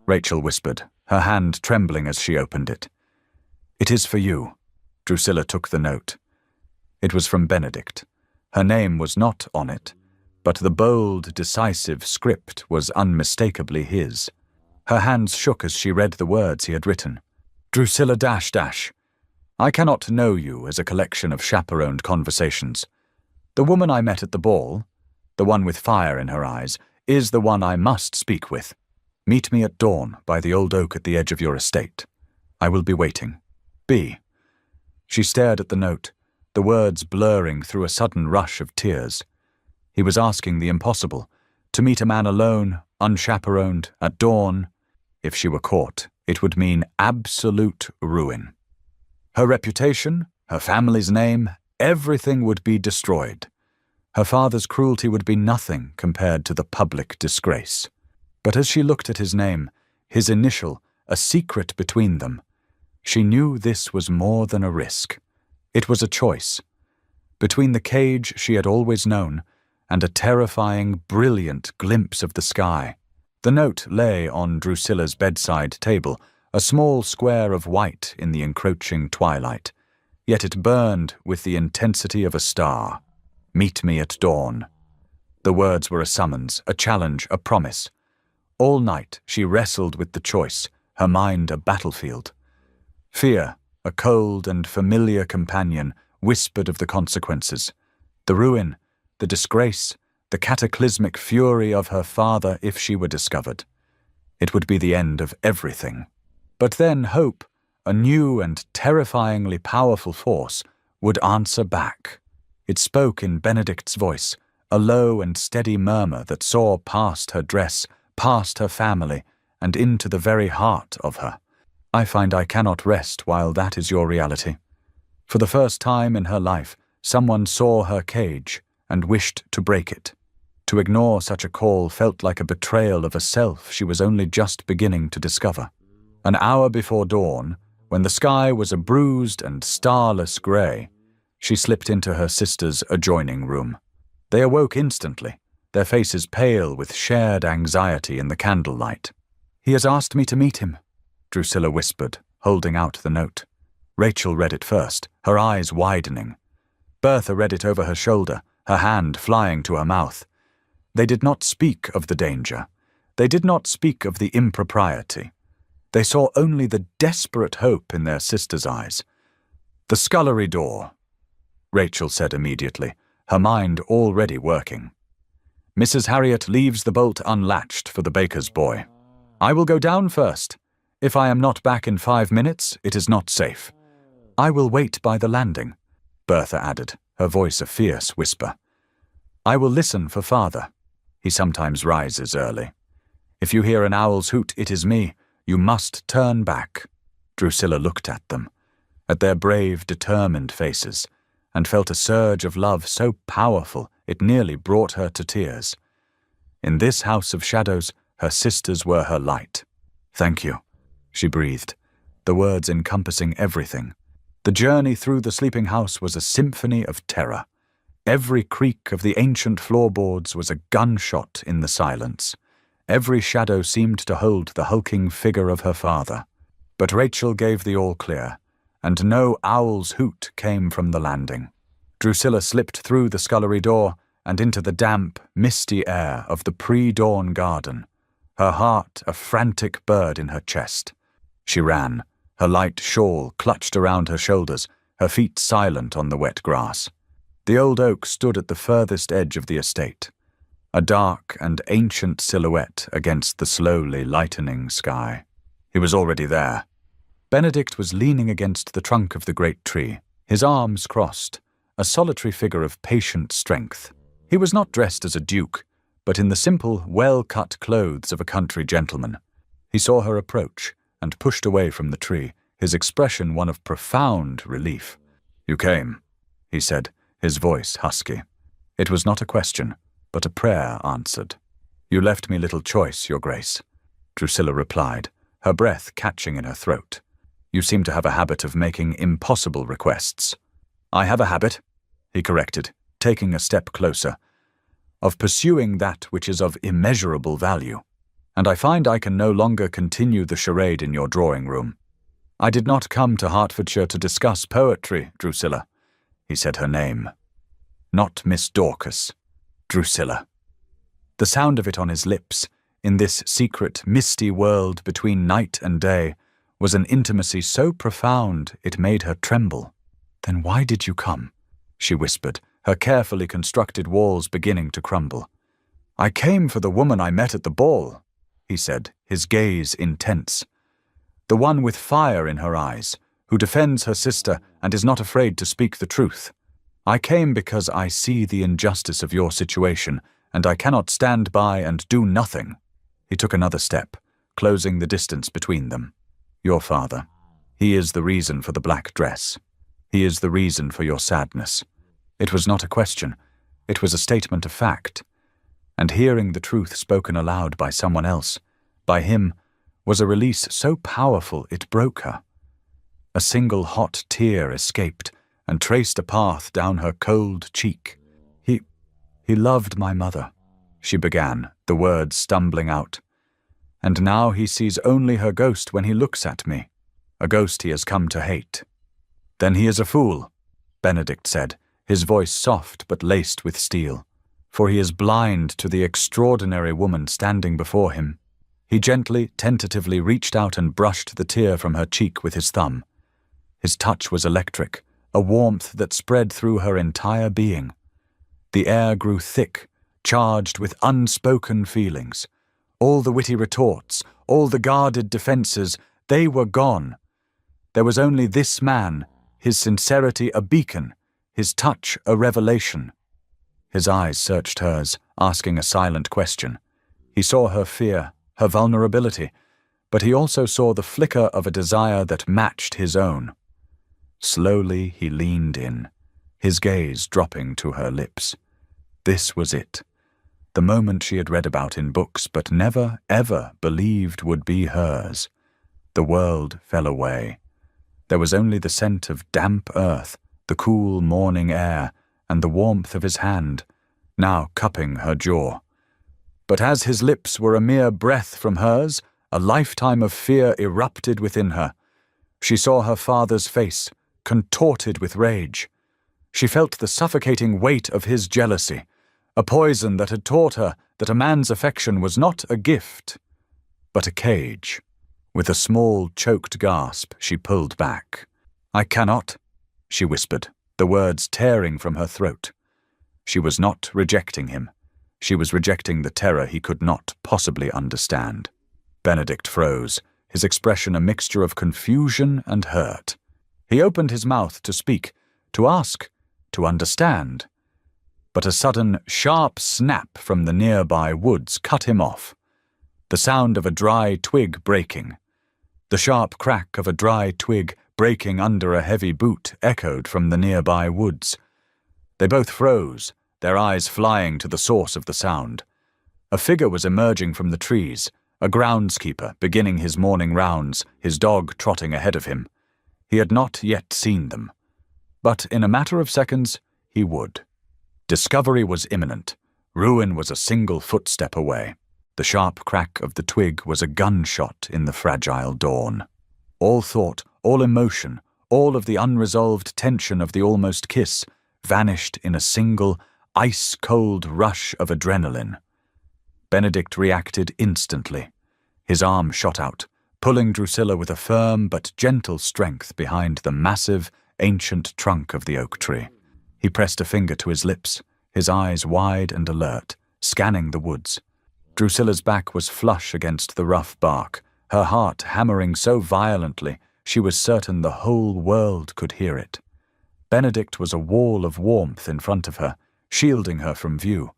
Rachel whispered, her hand trembling as she opened it. "It is for you." Drusilla took the note. It was from Benedict. Her name was not on it, but the bold, decisive script was unmistakably his. Her hands shook as she read the words he had written. "Drusilla .. I cannot know you as a collection of chaperoned conversations. The woman I met at the ball, the one with fire in her eyes, is the one I must speak with. Meet me at dawn by the old oak at the edge of your estate. I will be waiting. B. She stared at the note, the words blurring through a sudden rush of tears. He was asking the impossible, to meet a man alone, unchaperoned, at dawn. If she were caught, it would mean absolute ruin. Her reputation, her family's name, everything would be destroyed. Her father's cruelty would be nothing compared to the public disgrace. But as she looked at his name, his initial, a secret between them, she knew this was more than a risk. It was a choice. Between the cage she had always known and a terrifying, brilliant glimpse of the sky. The note lay on Drusilla's bedside table, a small square of white in the encroaching twilight, yet it burned with the intensity of a star. Meet me at dawn. The words were a summons, a challenge, a promise. All night she wrestled with the choice, her mind a battlefield. Fear, a cold and familiar companion, whispered of the consequences. The ruin, the disgrace, the cataclysmic fury of her father if she were discovered. It would be the end of everything. But then hope, a new and terrifyingly powerful force, would answer back. It spoke in Benedict's voice, a low and steady murmur that saw past her dress, past her family, and into the very heart of her. I find I cannot rest while that is your reality. For the first time in her life, someone saw her cage and wished to break it. To ignore such a call felt like a betrayal of a self she was only just beginning to discover. An hour before dawn, when the sky was a bruised and starless grey, she slipped into her sister's adjoining room. They awoke instantly, their faces pale with shared anxiety in the candlelight. "He has asked me to meet him," Drusilla whispered, holding out the note. Rachel read it first, her eyes widening. Bertha read it over her shoulder, her hand flying to her mouth. They did not speak of the danger. They did not speak of the impropriety. They saw only the desperate hope in their sister's eyes. "The scullery door," Rachel said immediately, her mind already working. "Mrs. Harriet leaves the bolt unlatched for the baker's boy. I will go down first. If I am not back in 5 minutes, it is not safe. I will wait by the landing," Bertha added, her voice a fierce whisper. "I will listen for father. He sometimes rises early. If you hear an owl's hoot, it is me. You must turn back." Drusilla looked at them, at their brave, determined faces, and felt a surge of love so powerful it nearly brought her to tears. In this house of shadows, her sisters were her light. "Thank you," she breathed, the words encompassing everything. The journey through the sleeping house was a symphony of terror. Every creak of the ancient floorboards was a gunshot in the silence. Every shadow seemed to hold the hulking figure of her father. But Rachel gave the all-clear, and no owl's hoot came from the landing. Drusilla slipped through the scullery door and into the damp, misty air of the pre-dawn garden, her heart a frantic bird in her chest. She ran, her light shawl clutched around her shoulders, her feet silent on the wet grass. The old oak stood at the furthest edge of the estate, a dark and ancient silhouette against the slowly lightening sky. He was already there. Benedict was leaning against the trunk of the great tree, his arms crossed, a solitary figure of patient strength. He was not dressed as a duke, but in the simple, well-cut clothes of a country gentleman. He saw her approach and pushed away from the tree, his expression one of profound relief. "You came," he said, his voice husky. It was not a question, but a prayer answered. "You left me little choice, your grace," Drusilla replied, her breath catching in her throat. "You seem to have a habit of making impossible requests." "I have a habit," he corrected, taking a step closer, "of pursuing that which is of immeasurable value, and I find I can no longer continue the charade in your drawing room. I did not come to Hertfordshire to discuss poetry, Drusilla." He said her name. Not Miss Dorcas. Drusilla. The sound of it on his lips, in this secret, misty world between night and day, was an intimacy so profound it made her tremble. "Then why did you come?" she whispered, her carefully constructed walls beginning to crumble. "I came for the woman I met at the ball," he said, his gaze intense. "The one with fire in her eyes, who defends her sister and is not afraid to speak the truth. I came because I see the injustice of your situation, and I cannot stand by and do nothing." He took another step, closing the distance between them. "Your father. He is the reason for the black dress. He is the reason for your sadness." It was not a question. It was a statement of fact. And hearing the truth spoken aloud by someone else, by him, was a release so powerful it broke her. A single hot tear escaped and traced a path down her cold cheek. He loved my mother," she began, the words stumbling out. "And now he sees only her ghost when he looks at me, a ghost he has come to hate." "Then he is a fool," Benedict said, his voice soft but laced with steel, "for he is blind to the extraordinary woman standing before him." He gently, tentatively reached out and brushed the tear from her cheek with his thumb. His touch was electric, a warmth that spread through her entire being. The air grew thick, charged with unspoken feelings. All the witty retorts, all the guarded defenses, they were gone. There was only this man, his sincerity a beacon, his touch a revelation. His eyes searched hers, asking a silent question. He saw her fear, her vulnerability, but he also saw the flicker of a desire that matched his own. Slowly he leaned in, his gaze dropping to her lips. This was it. The moment she had read about in books but never, ever believed would be hers. The world fell away. There was only the scent of damp earth, the cool morning air, and the warmth of his hand, now cupping her jaw. But as his lips were a mere breath from hers, a lifetime of fear erupted within her. She saw her father's face, contorted with rage. She felt the suffocating weight of his jealousy, a poison that had taught her that a man's affection was not a gift, but a cage. With a small, choked gasp, she pulled back. "I cannot," she whispered, the words tearing from her throat. She was not rejecting him. She was rejecting the terror he could not possibly understand. Benedict froze, his expression a mixture of confusion and hurt. He opened his mouth to speak, to ask, to understand. But a sudden, sharp snap from the nearby woods cut him off. The sound of a dry twig breaking. The sharp crack of a dry twig breaking under a heavy boot echoed from the nearby woods. They both froze, their eyes flying to the source of the sound. A figure was emerging from the trees, a groundskeeper beginning his morning rounds, his dog trotting ahead of him. He had not yet seen them. But in a matter of seconds, he would. Discovery was imminent. Ruin was a single footstep away. The sharp crack of the twig was a gunshot in the fragile dawn. All thought, all emotion, all of the unresolved tension of the almost kiss vanished in a single, ice-cold rush of adrenaline. Benedict reacted instantly. His arm shot out, pulling Drusilla with a firm but gentle strength behind the massive, ancient trunk of the oak tree. He pressed a finger to his lips, his eyes wide and alert, scanning the woods. Drusilla's back was flush against the rough bark, her heart hammering so violently she was certain the whole world could hear it. Benedict was a wall of warmth in front of her, shielding her from view.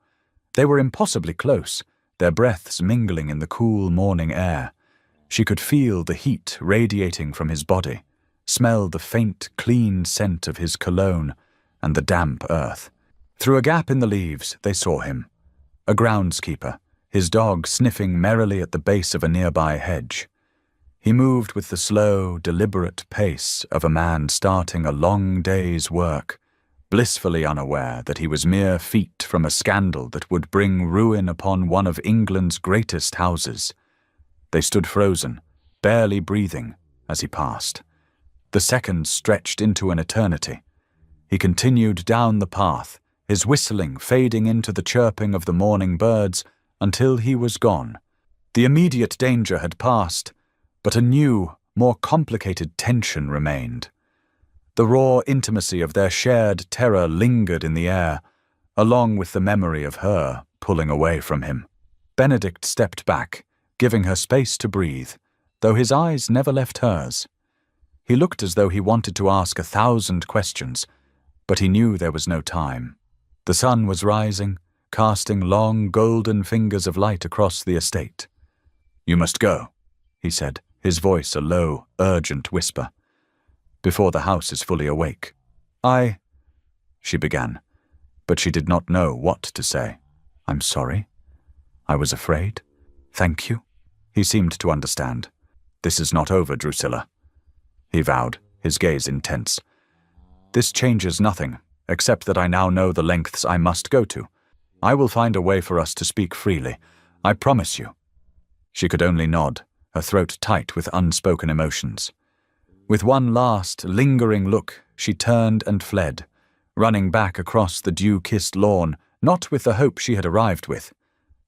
They were impossibly close, their breaths mingling in the cool morning air. She could feel the heat radiating from his body, smell the faint, clean scent of his cologne, and the damp earth. Through a gap in the leaves, they saw him. A groundskeeper, his dog sniffing merrily at the base of a nearby hedge. He moved with the slow, deliberate pace of a man starting a long day's work, blissfully unaware that he was mere feet from a scandal that would bring ruin upon one of England's greatest houses. They stood frozen, barely breathing, as he passed. The seconds stretched into an eternity. He continued down the path, his whistling fading into the chirping of the morning birds until he was gone. The immediate danger had passed, but a new, more complicated tension remained. The raw intimacy of their shared terror lingered in the air, along with the memory of her pulling away from him. Benedict stepped back, giving her space to breathe, though his eyes never left hers. He looked as though he wanted to ask 1,000 questions, but he knew there was no time. The sun was rising, casting long golden fingers of light across the estate. "You must go," he said, his voice a low, urgent whisper, "before the house is fully awake." She began, but she did not know what to say. "I'm sorry. I was afraid. Thank you." He seemed to understand. "This is not over, Drusilla," he vowed, his gaze intense. "This changes nothing, except that I now know the lengths I must go to. I will find a way for us to speak freely. I promise you." She could only nod, her throat tight with unspoken emotions. With one last, lingering look, she turned and fled, running back across the dew-kissed lawn, not with the hope she had arrived with,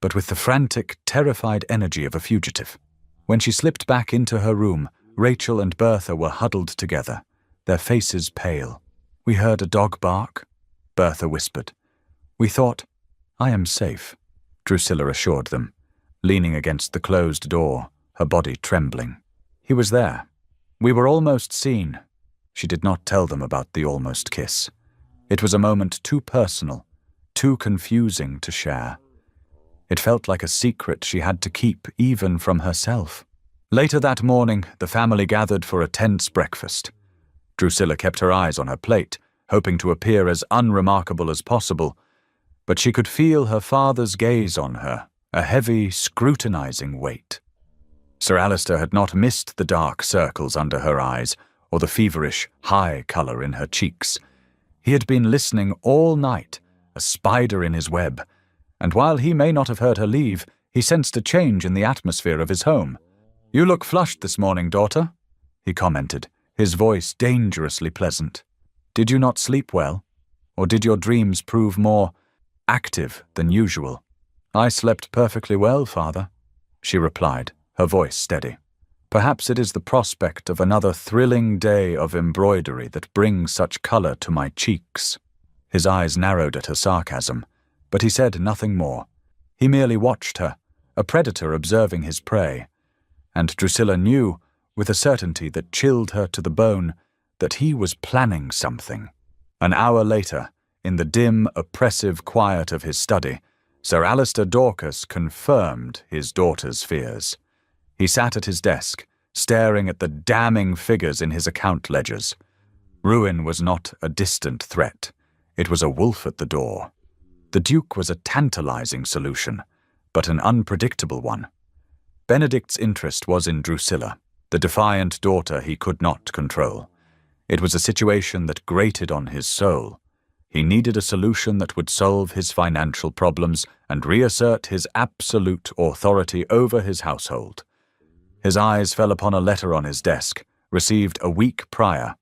but with the frantic, terrified energy of a fugitive. When she slipped back into her room, Rachel and Bertha were huddled together, their faces pale. "We heard a dog bark," Bertha whispered. "We thought—" "I am safe," Drusilla assured them, leaning against the closed door, her body trembling. "He was there. We were almost seen." She did not tell them about the almost kiss. It was a moment too personal, too confusing to share. It felt like a secret she had to keep even from herself. Later that morning, the family gathered for a tense breakfast. Drusilla kept her eyes on her plate, hoping to appear as unremarkable as possible, but she could feel her father's gaze on her, a heavy, scrutinizing weight. Sir Alistair had not missed the dark circles under her eyes or the feverish, high colour in her cheeks. He had been listening all night, a spider in his web, and while he may not have heard her leave, he sensed a change in the atmosphere of his home. "You look flushed this morning, daughter," he commented, his voice dangerously pleasant. "Did you not sleep well? Or did your dreams prove more active than usual?" "I slept perfectly well, father," she replied, her voice steady. "Perhaps it is the prospect of another thrilling day of embroidery that brings such colour to my cheeks." His eyes narrowed at her sarcasm, but he said nothing more. He merely watched her, a predator observing his prey, and Drusilla knew, with a certainty that chilled her to the bone, that he was planning something. An hour later, in the dim, oppressive quiet of his study, Sir Alistair Dorcas confirmed his daughter's fears. He sat at his desk, staring at the damning figures in his account ledgers. Ruin was not a distant threat. It was a wolf at the door. The Duke was a tantalizing solution, but an unpredictable one. Benedict's interest was in Drusilla, the defiant daughter he could not control. It was a situation that grated on his soul. He needed a solution that would solve his financial problems and reassert his absolute authority over his household. His eyes fell upon a letter on his desk, received a week prior.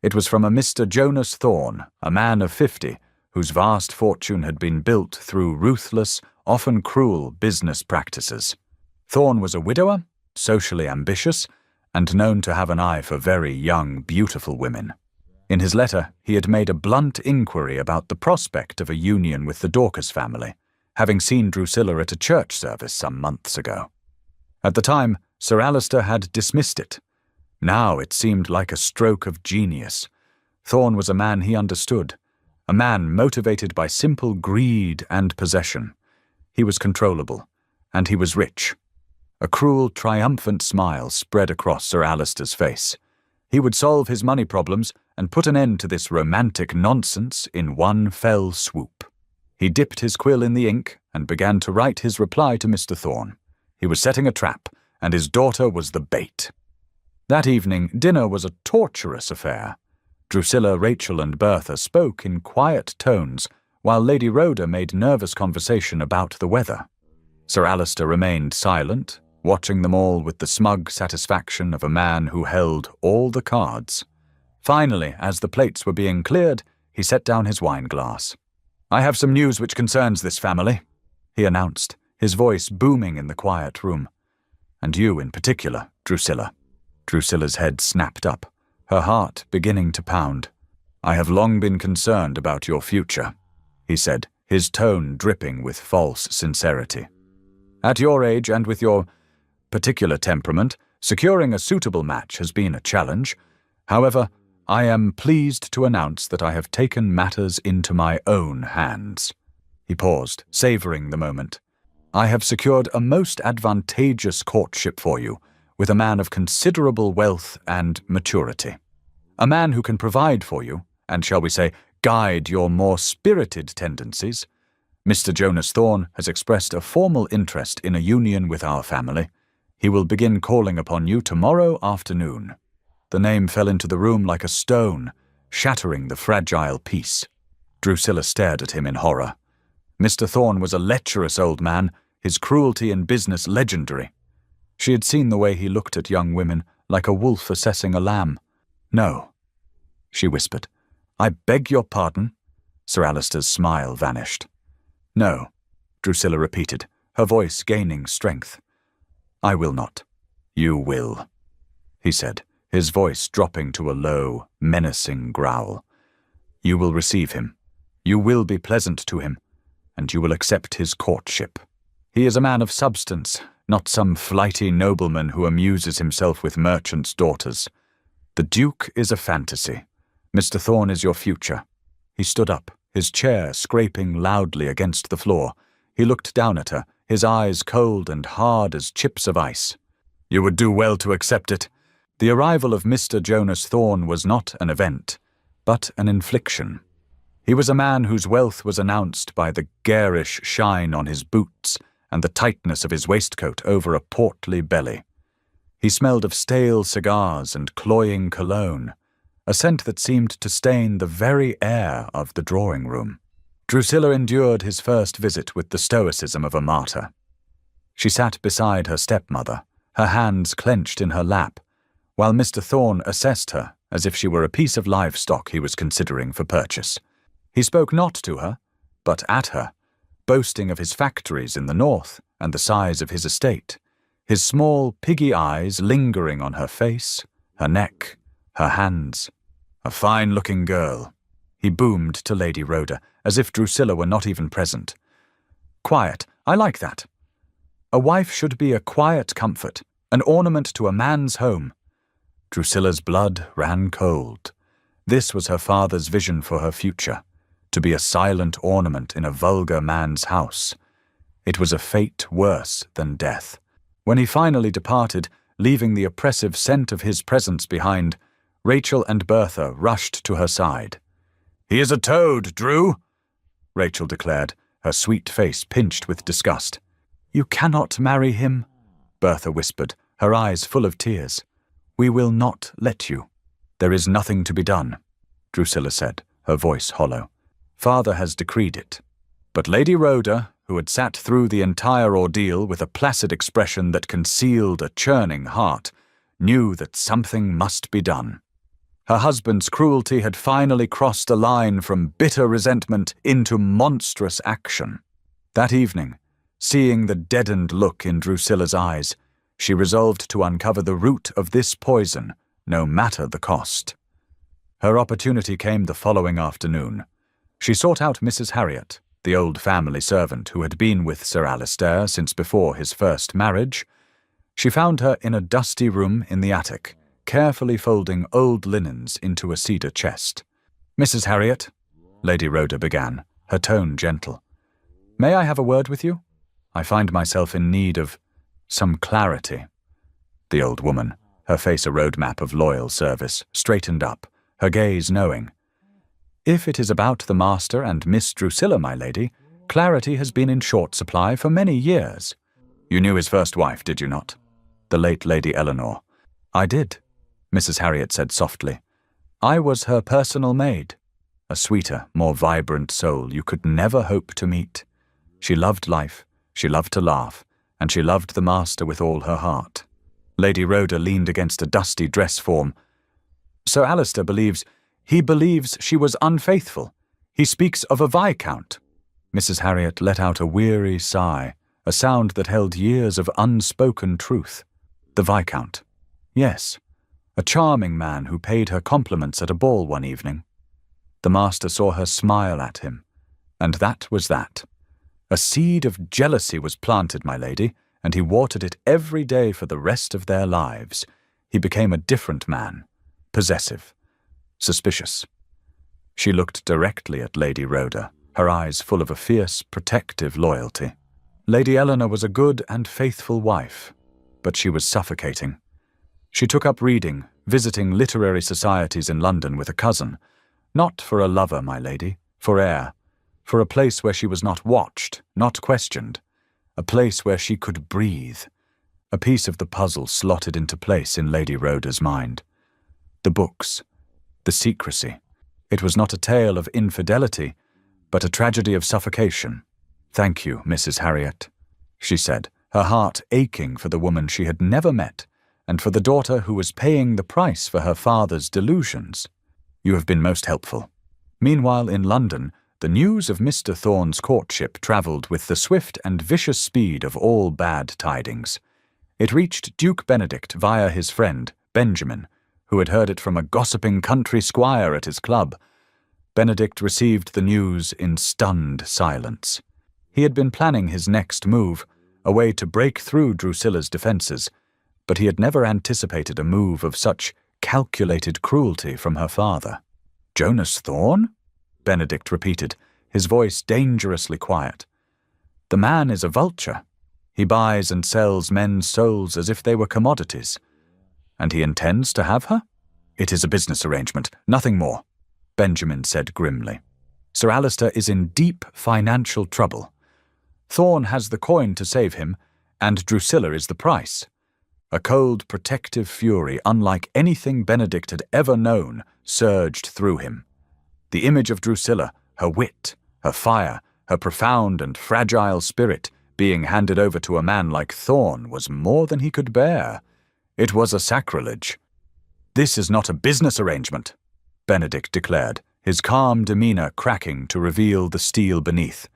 It was from a Mr. Jonas Thorne, a man of 50, whose vast fortune had been built through ruthless, often cruel business practices. Thorne was a widower, socially ambitious, and known to have an eye for very young, beautiful women. In his letter, he had made a blunt inquiry about the prospect of a union with the Dorcas family, having seen Drusilla at a church service some months ago. At the time, Sir Alistair had dismissed it. Now it seemed like a stroke of genius. Thorne was a man he understood, a man motivated by simple greed and possession. He was controllable, and he was rich. A cruel, triumphant smile spread across Sir Alistair's face. He would solve his money problems and put an end to this romantic nonsense in one fell swoop. He dipped his quill in the ink and began to write his reply to Mr. Thorne. He was setting a trap, and his daughter was the bait. That evening, dinner was a torturous affair. Drusilla, Rachel, and Bertha spoke in quiet tones, while Lady Rhoda made nervous conversation about the weather. Sir Alistair remained silent, watching them all with the smug satisfaction of a man who held all the cards. Finally, as the plates were being cleared, he set down his wine-glass. "I have some news which concerns this family," he announced, his voice booming in the quiet room. "And you in particular, Drusilla." Drusilla's head snapped up, her heart beginning to pound. "I have long been concerned about your future," he said, his tone dripping with false sincerity. "At your age and with your particular temperament, securing a suitable match has been a challenge. However, I am pleased to announce that I have taken matters into my own hands." He paused, savoring the moment. "I have secured a most advantageous courtship for you, with a man of considerable wealth and maturity. A man who can provide for you, and shall we say, guide your more spirited tendencies. Mr. Jonas Thorne has expressed a formal interest in a union with our family. He will begin calling upon you tomorrow afternoon." The name fell into the room like a stone, shattering the fragile peace. Drusilla stared at him in horror. Mr. Thorne was a lecherous old man, his cruelty in business legendary. She had seen the way he looked at young women, like a wolf assessing a lamb. "No," she whispered. "I beg your pardon." Sir Alister's smile vanished. "No," Drusilla repeated, her voice gaining strength. "I will not." "You will," he said, his voice dropping to a low, menacing growl. "You will receive him. You will be pleasant to him, and you will accept his courtship. He is a man of substance, not some flighty nobleman who amuses himself with merchants' daughters. The Duke is a fantasy. Mr. Thorne is your future." He stood up, his chair scraping loudly against the floor. He looked down at her, his eyes cold and hard as chips of ice. "You would do well to accept it." The arrival of Mr. Jonas Thorne was not an event, but an infliction. He was a man whose wealth was announced by the garish shine on his boots and the tightness of his waistcoat over a portly belly. He smelled of stale cigars and cloying cologne, a scent that seemed to stain the very air of the drawing-room. Drusilla endured his first visit with the stoicism of a martyr. She sat beside her stepmother, her hands clenched in her lap, while Mr. Thorne assessed her as if she were a piece of livestock he was considering for purchase. He spoke not to her, but at her, boasting of his factories in the north and the size of his estate, his small piggy eyes lingering on her face, her neck, her hands. "A fine-looking girl," he boomed to Lady Rhoda, as if Drusilla were not even present. "Quiet, I like that. A wife should be a quiet comfort, an ornament to a man's home." Drusilla's blood ran cold. This was her father's vision for her future, to be a silent ornament in a vulgar man's house. It was a fate worse than death. When he finally departed, leaving the oppressive scent of his presence behind, Rachel and Bertha rushed to her side. "He is a toad, Drew," Rachel declared, her sweet face pinched with disgust. "You cannot marry him," Bertha whispered, her eyes full of tears. "We will not let you." "There is nothing to be done," Drusilla said, her voice hollow. "Father has decreed it." But Lady Rhoda, who had sat through the entire ordeal with a placid expression that concealed a churning heart, knew that something must be done. Her husband's cruelty had finally crossed a line from bitter resentment into monstrous action. That evening, seeing the deadened look in Drusilla's eyes, she resolved to uncover the root of this poison, no matter the cost. Her opportunity came the following afternoon. She sought out Mrs. Harriet, the old family servant who had been with Sir Alister since before his first marriage. She found her in a dusty room in the attic, carefully folding old linens into a cedar chest. "Mrs. Harriet," Lady Rhoda began, her tone gentle, "may I have a word with you? I find myself in need of some clarity." The old woman, her face a roadmap of loyal service, straightened up, her gaze knowing. "If it is about the master and Miss Drusilla, my lady, clarity has been in short supply for many years." "You knew his first wife, did you not? The late Lady Eleanor." "I did," Mrs. Harriet said softly. "I was her personal maid. A sweeter, more vibrant soul you could never hope to meet. She loved life, she loved to laugh, and she loved the master with all her heart." Lady Rhoda leaned against a dusty dress form. "Sir Alister believes she was unfaithful. He speaks of a viscount." Mrs. Harriet let out a weary sigh, a sound that held years of unspoken truth. "The viscount. Yes, a charming man who paid her compliments at a ball one evening. The master saw her smile at him, and that was that. A seed of jealousy was planted, my lady, and he watered it every day for the rest of their lives. He became a different man, possessive, suspicious. She looked directly at Lady Rhoda, her eyes full of a fierce, protective loyalty. Lady Eleanor was a good and faithful wife, but she was suffocating. She took up reading, visiting literary societies in London with a cousin, not for a lover, my lady, for air, for a place where she was not watched, not questioned, a place where she could breathe. A piece of the puzzle slotted into place in Lady Rhoda's mind. The books, the secrecy. It was not a tale of infidelity, but a tragedy of suffocation. "Thank you, Mrs. Harriet," she said, her heart aching for the woman she had never met and for the daughter who was paying the price for her father's delusions. "You have been most helpful." Meanwhile, in London, the news of Mr. Thorne's courtship travelled with the swift and vicious speed of all bad tidings. It reached Duke Benedict via his friend, Benjamin, who had heard it from a gossiping country squire at his club. Benedict received the news in stunned silence. He had been planning his next move, a way to break through Drusilla's defences, but he had never anticipated a move of such calculated cruelty from her father. "Jonas Thorne?" Benedict repeated, his voice dangerously quiet. "The man is a vulture. He buys and sells men's souls as if they were commodities. And he intends to have her? It is a business arrangement, nothing more," Benjamin said grimly. "Sir Alistair is in deep financial trouble. Thorne has the coin to save him, and Drusilla is the price." A cold, protective fury, unlike anything Benedict had ever known, surged through him. The image of Drusilla, her wit, her fire, her profound and fragile spirit, being handed over to a man like Thorne was more than he could bear. It was a sacrilege. "This is not a business arrangement," Benedict declared, his calm demeanour cracking to reveal the steel beneath.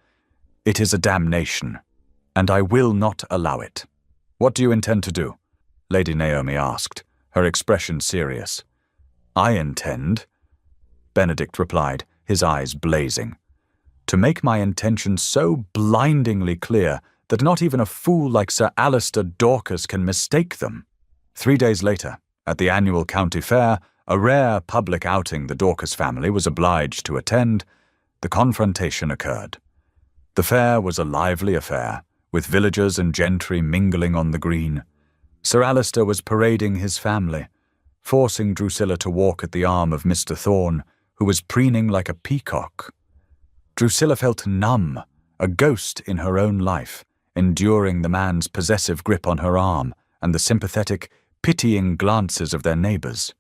"It is a damnation, and I will not allow it." "What do you intend to do?" Lady Naomi asked, her expression serious. "I intend," Benedict replied, his eyes blazing, "to make my intentions so blindingly clear that not even a fool like Sir Alistair Dorcas can mistake them." 3 days later, at the annual county fair, a rare public outing the Dorcas family was obliged to attend, the confrontation occurred. The fair was a lively affair, with villagers and gentry mingling on the green. Sir Alistair was parading his family, forcing Drusilla to walk at the arm of Mr. Thorne, who was preening like a peacock. Drusilla felt numb, a ghost in her own life, enduring the man's possessive grip on her arm and the sympathetic, pitying glances of their neighbours.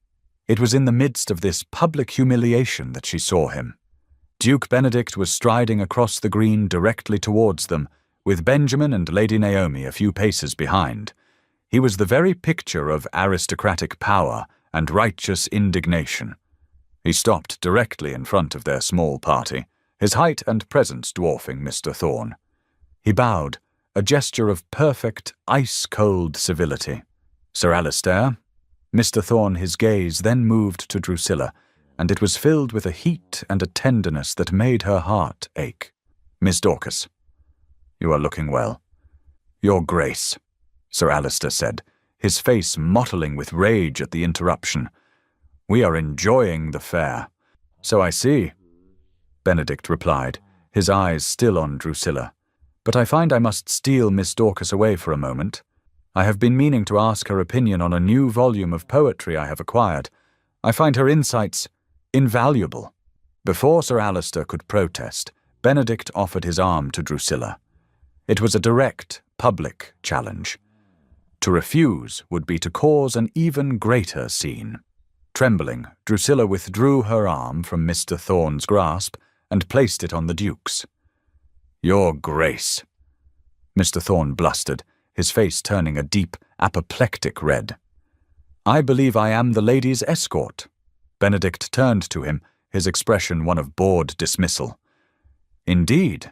It was in the midst of this public humiliation that she saw him. Duke Benedict was striding across the green directly towards them, with Benjamin and Lady Naomi a few paces behind. He was the very picture of aristocratic power and righteous indignation. He stopped directly in front of their small party, his height and presence dwarfing Mr. Thorne. He bowed, a gesture of perfect, ice-cold civility. "Sir Alistair." Mr. Thorne, his gaze then moved to Drusilla, and it was filled with a heat and a tenderness that made her heart ache. "Miss Dorcas, you are looking well." "Your Grace," Sir Alistair said, his face mottling with rage at the interruption. "We are enjoying the fair." "So I see," Benedict replied, his eyes still on Drusilla. "But I find I must steal Miss Dorcas away for a moment. I have been meaning to ask her opinion on a new volume of poetry I have acquired. I find her insights invaluable." Before Sir Alistair could protest, Benedict offered his arm to Drusilla. It was a direct, public challenge. To refuse would be to cause an even greater scene. Trembling, Drusilla withdrew her arm from Mr. Thorne's grasp and placed it on the Duke's. "Your Grace," Mr. Thorne blustered, his face turning a deep, apoplectic red. "I believe I am the lady's escort." Benedict turned to him, his expression one of bored dismissal. "Indeed,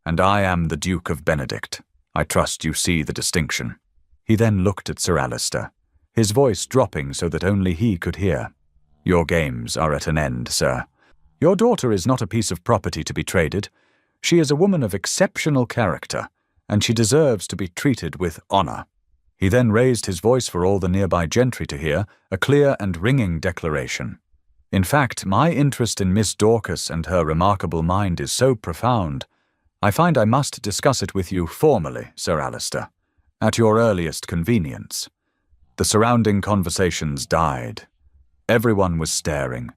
and I am the Duke of Benedict. I trust you see the distinction." He then looked at Sir Alistair, his voice dropping so that only he could hear. "Your games are at an end, sir. Your daughter is not a piece of property to be traded. She is a woman of exceptional character, and she deserves to be treated with honor." He then raised his voice for all the nearby gentry to hear, a clear and ringing declaration. "In fact, my interest in Miss Dorcas and her remarkable mind is so profound, I find I must discuss it with you formally, Sir Alistair, at your earliest convenience." The surrounding conversations died. Everyone was staring.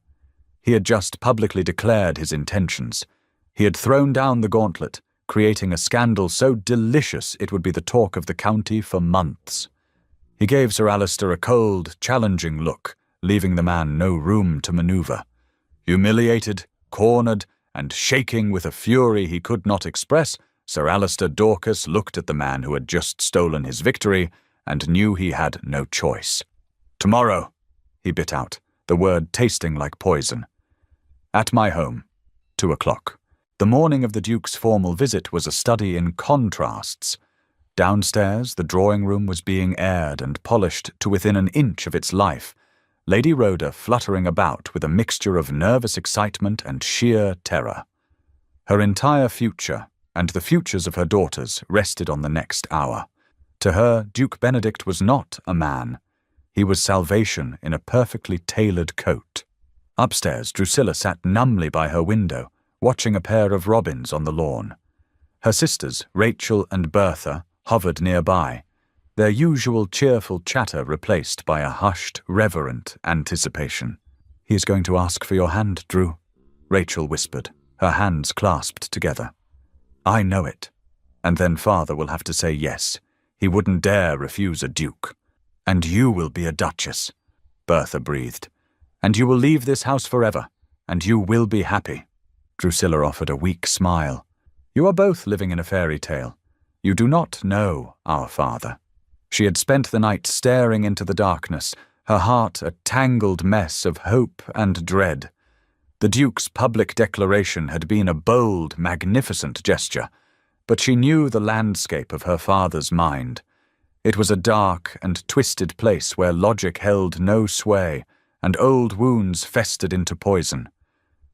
He had just publicly declared his intentions. He had thrown down the gauntlet, creating a scandal so delicious it would be the talk of the county for months. He gave Sir Alistair a cold, challenging look, leaving the man no room to maneuver. Humiliated, cornered, and shaking with a fury he could not express, Sir Alistair Dorcas looked at the man who had just stolen his victory and knew he had no choice. "Tomorrow," he bit out, the word tasting like poison. "At my home, 2:00. The morning of the Duke's formal visit was a study in contrasts. Downstairs, the drawing-room was being aired and polished to within an inch of its life, Lady Rhoda fluttering about with a mixture of nervous excitement and sheer terror. Her entire future, and the futures of her daughters, rested on the next hour. To her, Duke Benedict was not a man. He was salvation in a perfectly tailored coat. Upstairs, Drusilla sat numbly by her window, watching a pair of robins on the lawn. Her sisters, Rachel and Bertha, hovered nearby, their usual cheerful chatter replaced by a hushed, reverent anticipation. "He is going to ask for your hand, Drew," Rachel whispered, her hands clasped together. "I know it. And then Father will have to say yes. He wouldn't dare refuse a duke. And you will be a duchess," Bertha breathed. "And you will leave this house forever, and you will be happy." Drusilla offered a weak smile. "You are both living in a fairy tale. You do not know our father." She had spent the night staring into the darkness, her heart a tangled mess of hope and dread. The Duke's public declaration had been a bold, magnificent gesture, but she knew the landscape of her father's mind. It was a dark and twisted place where logic held no sway, and old wounds festered into poison.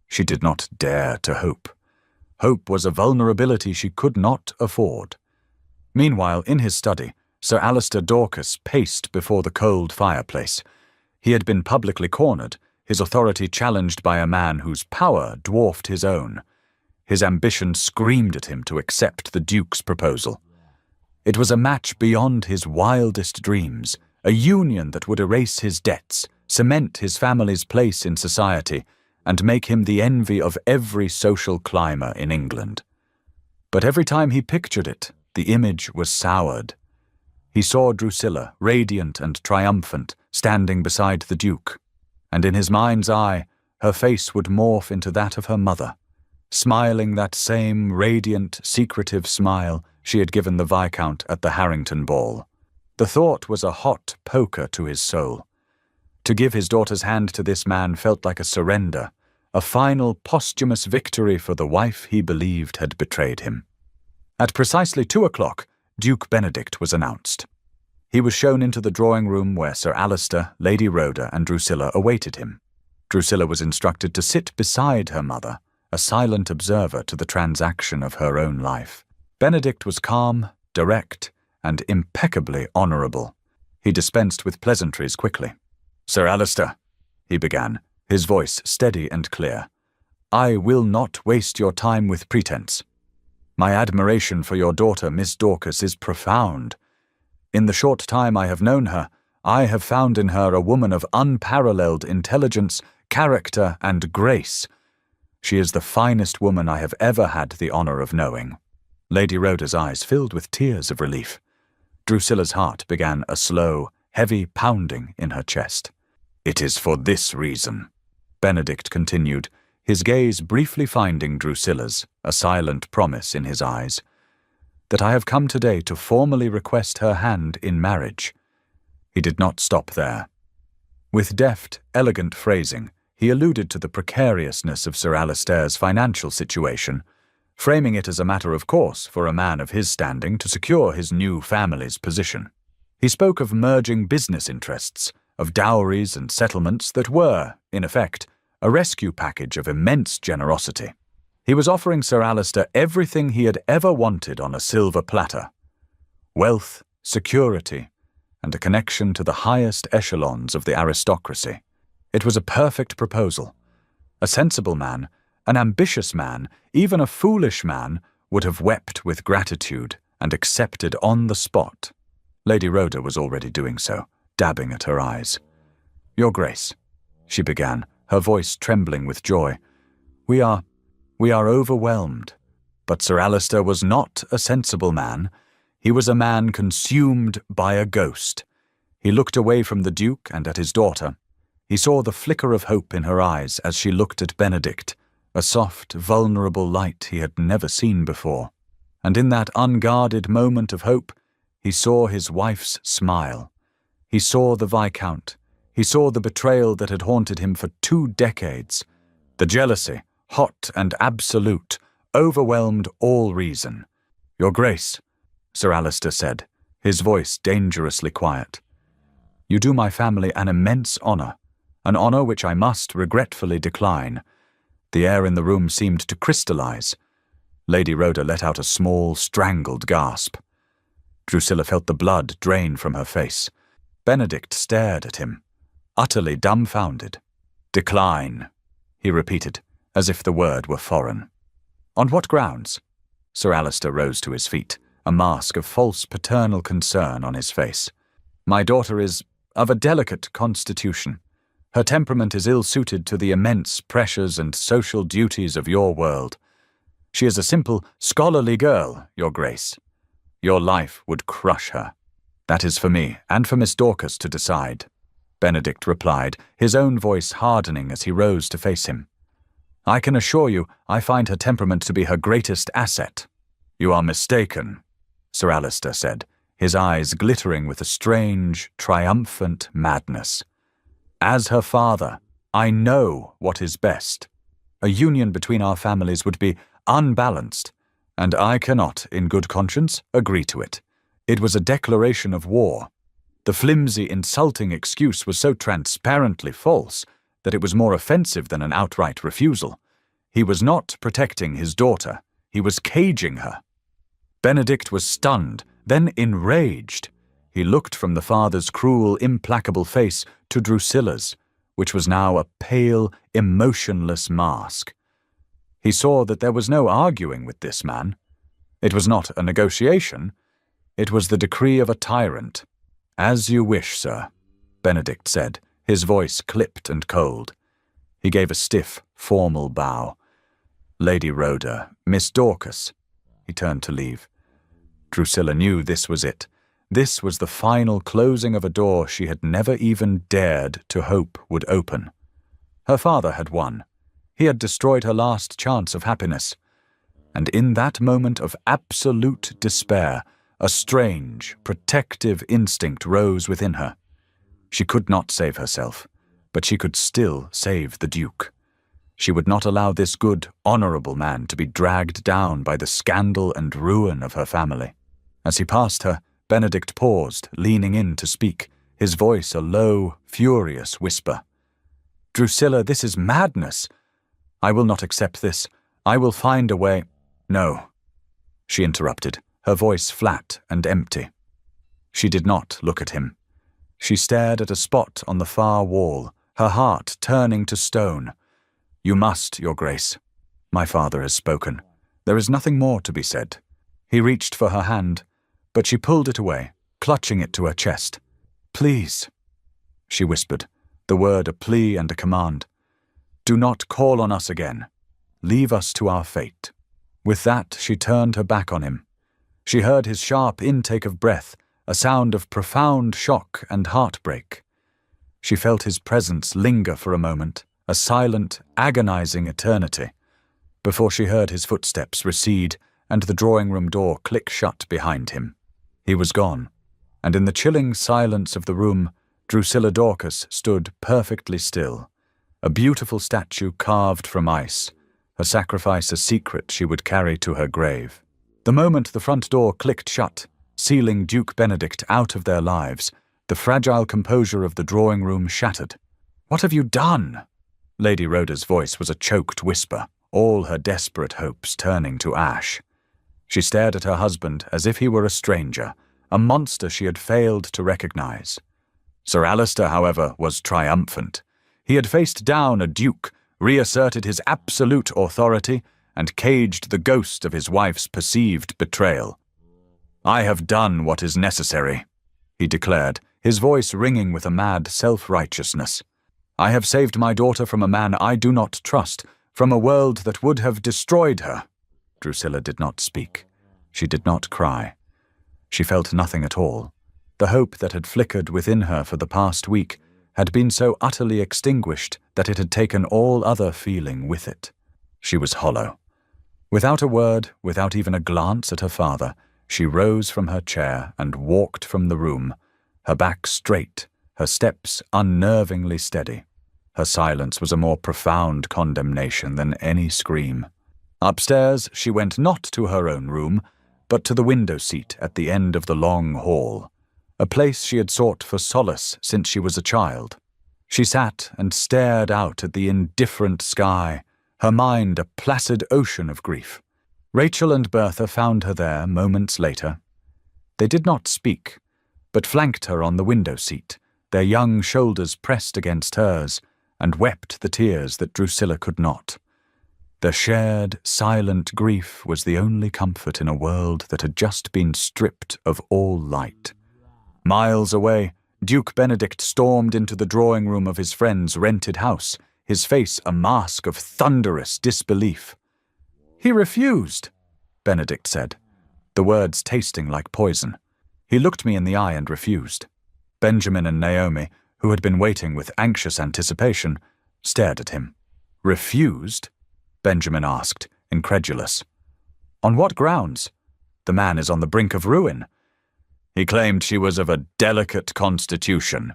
She did not dare to hope. Hope was a vulnerability she could not afford. Meanwhile, in his study, Sir Alistair Dorcas paced before the cold fireplace. He had been publicly cornered, his authority challenged by a man whose power dwarfed his own. His ambition screamed at him to accept the Duke's proposal. It was a match beyond his wildest dreams, a union that would erase his debts, cement his family's place in society, and make him the envy of every social climber in England. But every time he pictured it, the image was soured. He saw Drusilla, radiant and triumphant, standing beside the Duke, and in his mind's eye, her face would morph into that of her mother, smiling that same radiant, secretive smile she had given the Viscount at the Harrington ball. The thought was a hot poker to his soul. To give his daughter's hand to this man felt like a surrender, a final posthumous victory for the wife he believed had betrayed him. At precisely 2:00, Duke Benedict was announced. He was shown into the drawing-room where Sir Alistair, Lady Rhoda, and Drusilla awaited him. Drusilla was instructed to sit beside her mother, a silent observer to the transaction of her own life. Benedict was calm, direct, and impeccably honourable. He dispensed with pleasantries quickly. "Sir Alistair," he began, his voice steady and clear, "I will not waste your time with pretense. My admiration for your daughter, Miss Dorcas, is profound. In the short time I have known her, I have found in her a woman of unparalleled intelligence, character, and grace. She is the finest woman I have ever had the honour of knowing." Lady Rhoda's eyes filled with tears of relief. Drusilla's heart began a slow, heavy pounding in her chest. "It is for this reason," Benedict continued, his gaze briefly finding Drusilla's, a silent promise in his eyes, "that I have come today to formally request her hand in marriage." He did not stop there. With deft, elegant phrasing, he alluded to the precariousness of Sir Alistair's financial situation, framing it as a matter of course for a man of his standing to secure his new family's position. He spoke of merging business interests, of dowries and settlements that were, in effect, a rescue package of immense generosity. He was offering Sir Alister everything he had ever wanted on a silver platter: wealth, security, and a connection to the highest echelons of the aristocracy. It was a perfect proposal. A sensible man, an ambitious man, even a foolish man would have wept with gratitude and accepted on the spot. Lady Rhoda was already doing so, dabbing at her eyes. "Your Grace," she began, her voice trembling with joy, We are overwhelmed." But Sir Alister was not a sensible man. He was a man consumed by a ghost. He looked away from the Duke and at his daughter. He saw the flicker of hope in her eyes as she looked at Benedict, a soft, vulnerable light he had never seen before. And in that unguarded moment of hope, he saw his wife's smile. He saw the Viscount. He saw the betrayal that had haunted him for 2 decades. The jealousy, hot and absolute, overwhelmed all reason. "Your Grace," Sir Alister said, his voice dangerously quiet, "you do my family an immense honour, an honour which I must regretfully decline." The air in the room seemed to crystallize. Lady Rhoda let out a small, strangled gasp. Drusilla felt the blood drain from her face. Benedict stared at him, utterly dumbfounded. "Decline," he repeated, as if the word were foreign. "On what grounds?" Sir Alister rose to his feet, a mask of false paternal concern on his face. "My daughter is of a delicate constitution. Her temperament is ill-suited to the immense pressures and social duties of your world. She is a simple, scholarly girl, Your Grace. Your life would crush her. That is for me and for Miss Dorcas to decide," Benedict replied, his own voice hardening as he rose to face him. "I can assure you I find her temperament to be her greatest asset." "You are mistaken," Sir Alister said, his eyes glittering with a strange, triumphant madness. "As her father, I know what is best. A union between our families would be unbalanced, and I cannot, in good conscience, agree to it. It was a declaration of war. The flimsy, insulting excuse was so transparently false that it was more offensive than an outright refusal. He was not protecting his daughter. He was caging her." Benedict was stunned, then enraged. He looked from the father's cruel, implacable face to Drusilla's, which was now a pale, emotionless mask. He saw that there was no arguing with this man. It was not a negotiation. It was the decree of a tyrant. "As you wish, sir," Benedict said, his voice clipped and cold. He gave a stiff, formal bow. "Lady Rhoda, Miss Dorcas." He turned to leave. Drusilla knew this was it. This was the final closing of a door she had never even dared to hope would open. Her father had won. He had destroyed her last chance of happiness. And in that moment of absolute despair, a strange, protective instinct rose within her. She could not save herself, but she could still save the Duke. She would not allow this good, honourable man to be dragged down by the scandal and ruin of her family. As he passed her, Benedict paused, leaning in to speak, his voice a low, furious whisper. "Drusilla, this is madness. I will not accept this. I will find a way—" "No," she interrupted, her voice flat and empty. She did not look at him. She stared at a spot on the far wall, her heart turning to stone. "You must, Your Grace. My father has spoken. There is nothing more to be said." He reached for her hand, but she pulled it away, clutching it to her chest. "Please," she whispered, the word a plea and a command. "Do not call on us again. Leave us to our fate." With that, she turned her back on him. She heard his sharp intake of breath, a sound of profound shock and heartbreak. She felt his presence linger for a moment, a silent, agonizing eternity, before she heard his footsteps recede and the drawing-room door click shut behind him. He was gone, and in the chilling silence of the room, Drusilla Dorcas stood perfectly still, a beautiful statue carved from ice, her sacrifice a secret she would carry to her grave. The moment the front door clicked shut, sealing Duke Benedict out of their lives, the fragile composure of the drawing-room shattered. "What have you done?" Lady Rhoda's voice was a choked whisper, all her desperate hopes turning to ash. She stared at her husband as if he were a stranger, a monster she had failed to recognize. Sir Alistair, however, was triumphant. He had faced down a duke, reasserted his absolute authority, and caged the ghost of his wife's perceived betrayal. "I have done what is necessary," he declared, his voice ringing with a mad self-righteousness. "I have saved my daughter from a man I do not trust, from a world that would have destroyed her." Drusilla did not speak. She did not cry. She felt nothing at all. The hope that had flickered within her for the past week had been so utterly extinguished that it had taken all other feeling with it. She was hollow. Without a word, without even a glance at her father, she rose from her chair and walked from the room, her back straight, her steps unnervingly steady. Her silence was a more profound condemnation than any scream. Upstairs, she went not to her own room, but to the window seat at the end of the long hall, a place she had sought for solace since she was a child. She sat and stared out at the indifferent sky, her mind a placid ocean of grief. Rachel and Bertha found her there moments later. They did not speak, but flanked her on the window seat, their young shoulders pressed against hers, and wept the tears that Drusilla could not. Their shared, silent grief was the only comfort in a world that had just been stripped of all light. Miles away, Duke Benedict stormed into the drawing-room of his friend's rented house, his face a mask of thunderous disbelief. "He refused," Benedict said, the words tasting like poison. "He looked me in the eye and refused." Benjamin and Naomi, who had been waiting with anxious anticipation, stared at him. "Refused?" Benjamin asked, incredulous. "On what grounds? The man is on the brink of ruin." "He claimed she was of a delicate constitution,"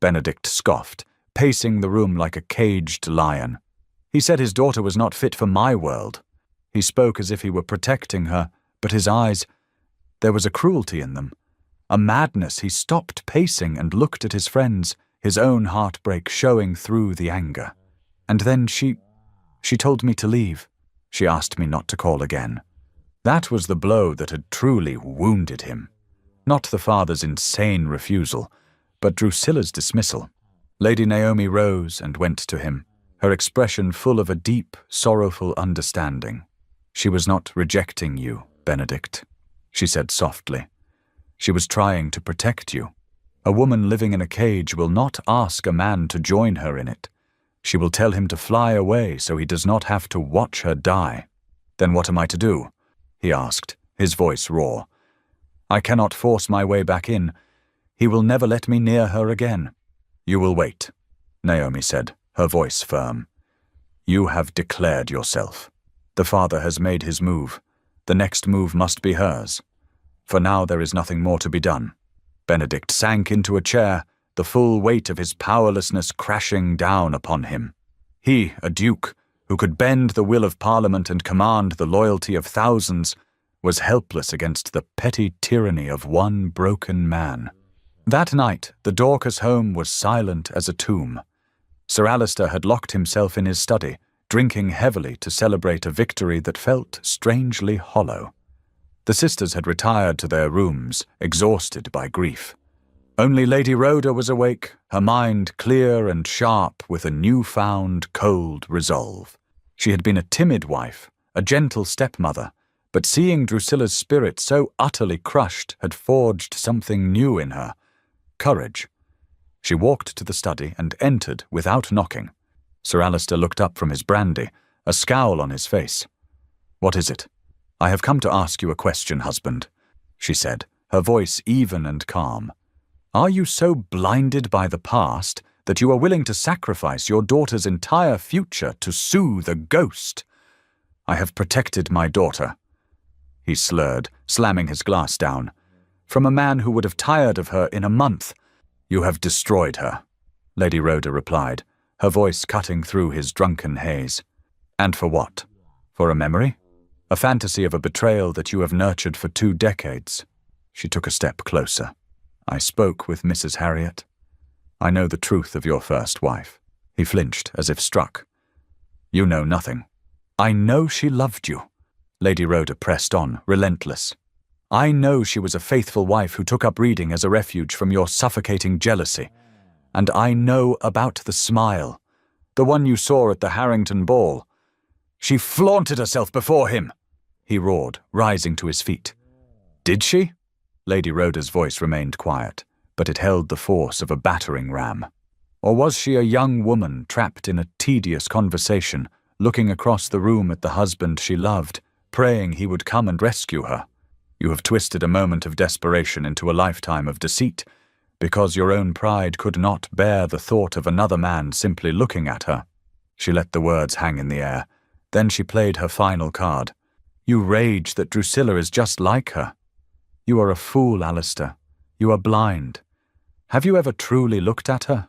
Benedict scoffed, pacing the room like a caged lion. "He said his daughter was not fit for my world." He spoke as if he were protecting her, but his eyes, there was a cruelty in them, a madness. He stopped pacing and looked at his friends, his own heartbreak showing through the anger. "And then she told me to leave. She asked me not to call again." That was the blow that had truly wounded him. Not the father's insane refusal, but Drusilla's dismissal. Lady Naomi rose and went to him, her expression full of a deep, sorrowful understanding. "She was not rejecting you, Benedict," she said softly. "She was trying to protect you. A woman living in a cage will not ask a man to join her in it. She will tell him to fly away so he does not have to watch her die." "Then what am I to do?" he asked, his voice raw. "I cannot force my way back in. He will never let me near her again." "You will wait," Naomi said, her voice firm. "You have declared yourself. The father has made his move. The next move must be hers. For now there is nothing more to be done." Benedict sank into a chair, the full weight of his powerlessness crashing down upon him. He, a duke, who could bend the will of Parliament and command the loyalty of thousands, was helpless against the petty tyranny of one broken man. That night, the Dorcas home was silent as a tomb. Sir Alistair had locked himself in his study, drinking heavily to celebrate a victory that felt strangely hollow. The sisters had retired to their rooms, exhausted by grief. Only Lady Rhoda was awake, her mind clear and sharp with a newfound cold resolve. She had been a timid wife, a gentle stepmother, but seeing Drusilla's spirit so utterly crushed had forged something new in her: courage. She walked to the study and entered without knocking. Sir Alistair looked up from his brandy, a scowl on his face. "What is it?" "I have come to ask you a question, husband," she said, her voice even and calm. "Are you so blinded by the past that you are willing to sacrifice your daughter's entire future to soothe a ghost?" "I have protected my daughter," he slurred, slamming his glass down, "from a man who would have tired of her in a month." "You have destroyed her," Lady Rhoda replied, her voice cutting through his drunken haze. "And for what? For a memory? A fantasy of a betrayal that you have nurtured for 2 decades. She took a step closer. "I spoke with Mrs. Harriet. I know the truth of your first wife." He flinched, as if struck. "You know nothing." "I know she loved you." Lady Rhoda pressed on, relentless. "I know she was a faithful wife who took up reading as a refuge from your suffocating jealousy. And I know about the smile, the one you saw at the Harrington ball. She flaunted herself before him," he roared, rising to his feet. "Did she?" Lady Rhoda's voice remained quiet, but it held the force of a battering ram. "Or was she a young woman trapped in a tedious conversation, looking across the room at the husband she loved, praying he would come and rescue her? You have twisted a moment of desperation into a lifetime of deceit, because your own pride could not bear the thought of another man simply looking at her." She let the words hang in the air. Then she played her final card. "You rage that Drusilla is just like her. You are a fool, Alistair. You are blind. Have you ever truly looked at her?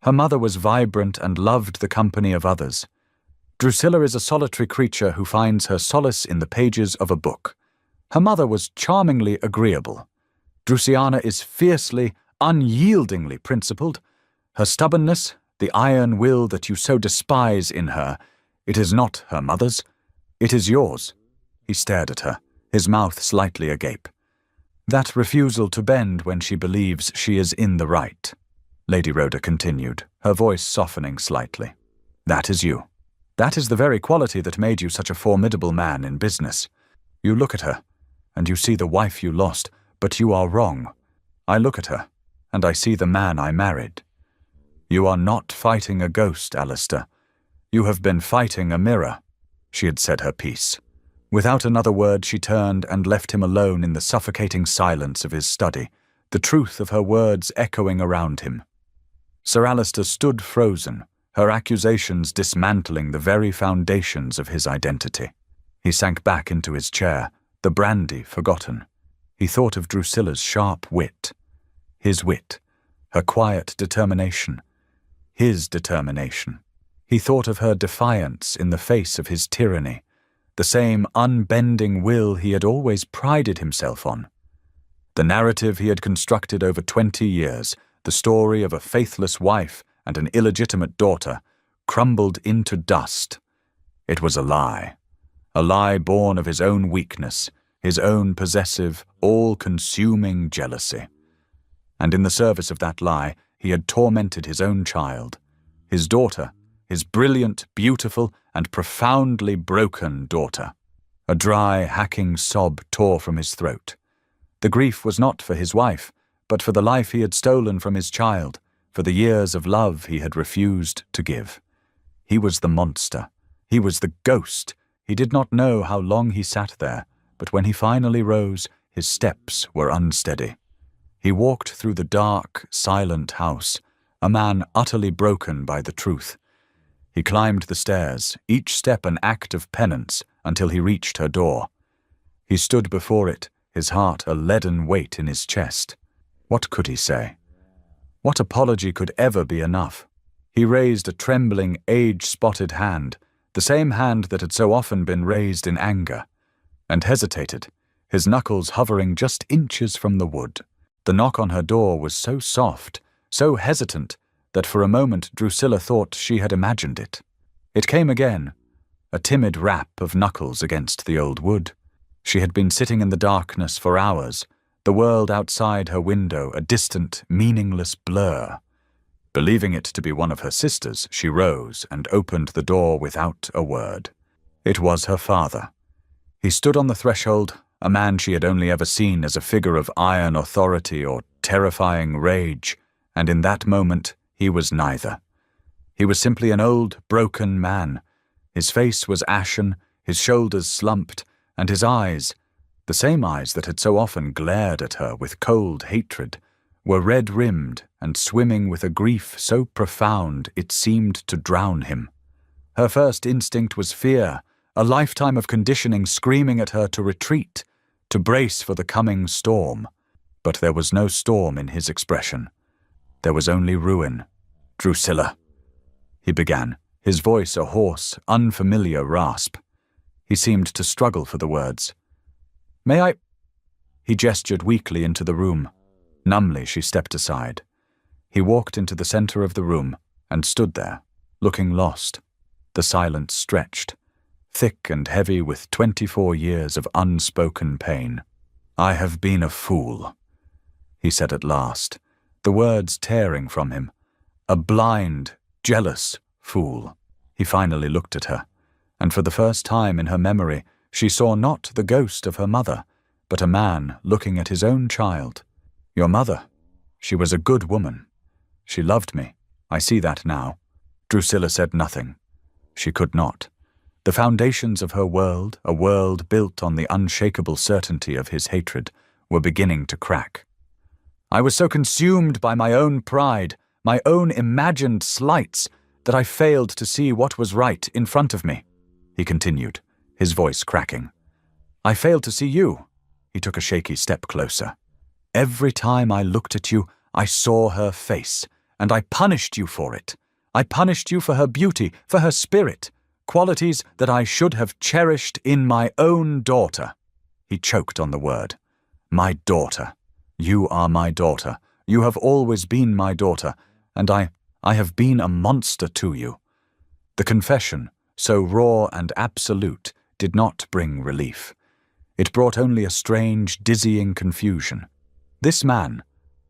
Her mother was vibrant and loved the company of others. Drusilla is a solitary creature who finds her solace in the pages of a book. Her mother was charmingly agreeable. Drusiana is fiercely, unyieldingly principled. Her stubbornness, the iron will that you so despise in her, it is not her mother's. It is yours." He stared at her, his mouth slightly agape. "That refusal to bend when she believes she is in the right," Lady Rhoda continued, her voice softening slightly. "That is you. That is the very quality that made you such a formidable man in business. You look at her, and you see the wife you lost, but you are wrong. I look at her, and I see the man I married. You are not fighting a ghost, Alistair. You have been fighting a mirror." She had said her piece. Without another word, she turned and left him alone in the suffocating silence of his study, the truth of her words echoing around him. Sir Alistair stood frozen, her accusations dismantling the very foundations of his identity. He sank back into his chair, the brandy forgotten. He thought of Drusilla's sharp wit. His wit. Her quiet determination. His determination. He thought of her defiance in the face of his tyranny, the same unbending will he had always prided himself on. The narrative he had constructed over 20 years, the story of a faithless wife and an illegitimate daughter, crumbled into dust. It was a lie born of his own weakness, his own possessive, all-consuming jealousy. And in the service of that lie, he had tormented his own child, his daughter, his brilliant, beautiful, and profoundly broken daughter. A dry, hacking sob tore from his throat. The grief was not for his wife, but for the life he had stolen from his child, for the years of love he had refused to give. He was the monster. He was the ghost. He did not know how long he sat there, but when he finally rose, his steps were unsteady. He walked through the dark, silent house, a man utterly broken by the truth. He climbed the stairs, each step an act of penance, until he reached her door. He stood before it, his heart a leaden weight in his chest. What could he say? What apology could ever be enough? He raised a trembling, age-spotted hand, the same hand that had so often been raised in anger, and hesitated, his knuckles hovering just inches from the wood. The knock on her door was so soft, so hesitant, that for a moment Drusilla thought she had imagined it. It came again, a timid rap of knuckles against the old wood. She had been sitting in the darkness for hours, the world outside her window a distant, meaningless blur. Believing it to be one of her sisters, she rose and opened the door without a word. It was her father. He stood on the threshold, a man she had only ever seen as a figure of iron authority or terrifying rage, and in that moment he was neither. He was simply an old, broken man. His face was ashen, his shoulders slumped, and his eyes, the same eyes that had so often glared at her with cold hatred, were red-rimmed and swimming with a grief so profound it seemed to drown him. Her first instinct was fear, a lifetime of conditioning screaming at her to retreat, to brace for the coming storm. But there was no storm in his expression. There was only ruin. "Drusilla," he began, his voice a hoarse, unfamiliar rasp. He seemed to struggle for the words. "May I—" He gestured weakly into the room. Numbly, she stepped aside. He walked into the center of the room and stood there, looking lost. The silence stretched, thick and heavy with 24 years of unspoken pain. "I have been a fool," he said at last, the words tearing from him. "A blind, jealous fool." He finally looked at her, and for the first time in her memory, she saw not the ghost of her mother, but a man looking at his own child. "Your mother, she was a good woman. She loved me. I see that now." Drusilla said nothing. She could not. The foundations of her world, a world built on the unshakable certainty of his hatred, were beginning to crack. "I was so consumed by my own pride, my own imagined slights, that I failed to see what was right in front of me," he continued, his voice cracking. "I failed to see you." He took a shaky step closer. "Every time I looked at you, I saw her face, and I punished you for it. I punished you for her beauty, for her spirit, qualities that I should have cherished in my own daughter." He choked on the word. "My daughter. You are my daughter. You have always been my daughter, and I have been a monster to you." The confession, so raw and absolute, did not bring relief. It brought only a strange, dizzying confusion. This man,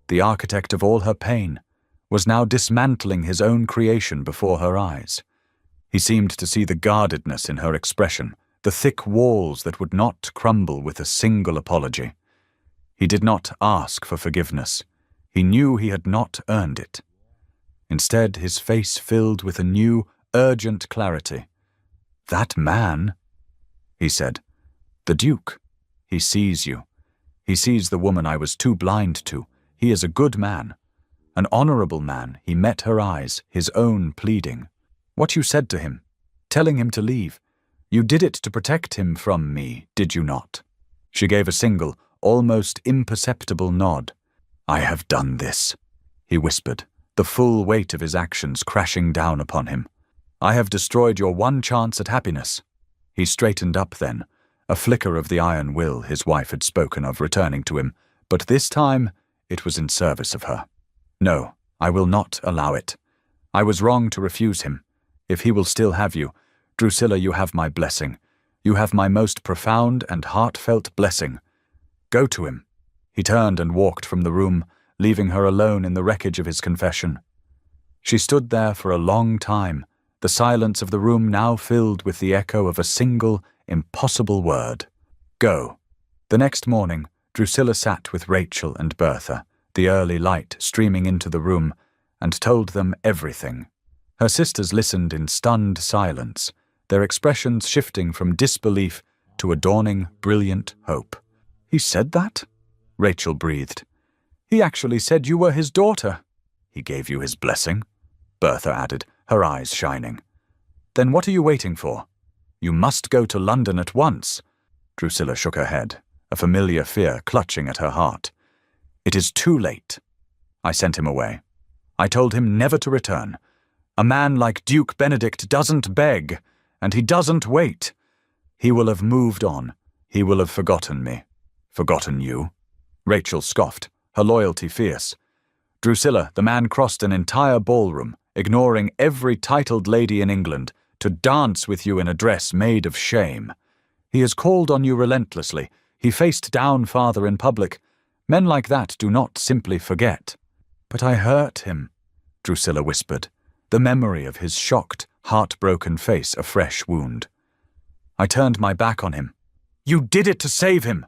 the architect of all her pain, was now dismantling his own creation before her eyes. He seemed to see the guardedness in her expression, the thick walls that would not crumble with a single apology. He did not ask for forgiveness. He knew he had not earned it. Instead, his face filled with a new, urgent clarity. "That man," he said, "the Duke, he sees you. He sees the woman I was too blind to. He is a good man. An honorable man." He met her eyes, his own pleading. "What you said to him, telling him to leave, you did it to protect him from me, did you not?" She gave a single, almost imperceptible nod. "I have done this," he whispered, the full weight of his actions crashing down upon him. "I have destroyed your one chance at happiness." He straightened up then, a flicker of the iron will his wife had spoken of returning to him, but this time it was in service of her. "No, I will not allow it. I was wrong to refuse him. If he will still have you, Drusilla, you have my blessing. You have my most profound and heartfelt blessing. Go to him." He turned and walked from the room, leaving her alone in the wreckage of his confession. She stood there for a long time, the silence of the room now filled with the echo of a single, impossible word. "Go." The next morning, Drusilla sat with Rachel and Bertha, the early light streaming into the room, and told them everything. Her sisters listened in stunned silence, their expressions shifting from disbelief to a dawning, brilliant hope. "He said that?" Rachel breathed. "He actually said you were his daughter." "He gave you his blessing?" Bertha added, her eyes shining. "Then what are you waiting for? You must go to London at once." Drusilla shook her head, a familiar fear clutching at her heart. "It is too late. I sent him away. I told him never to return. A man like Duke Benedict doesn't beg, and he doesn't wait. He will have moved on. He will have forgotten me." "Forgotten you?" Rachel scoffed, her loyalty fierce. "Drusilla, the man crossed an entire ballroom, ignoring every titled lady in England, to dance with you in a dress made of shame. He has called on you relentlessly. He faced down father in public. Men like that do not simply forget." "But I hurt him," Drusilla whispered, the memory of his shocked, heartbroken face a fresh wound. "I turned my back on him." "You did it to save him,"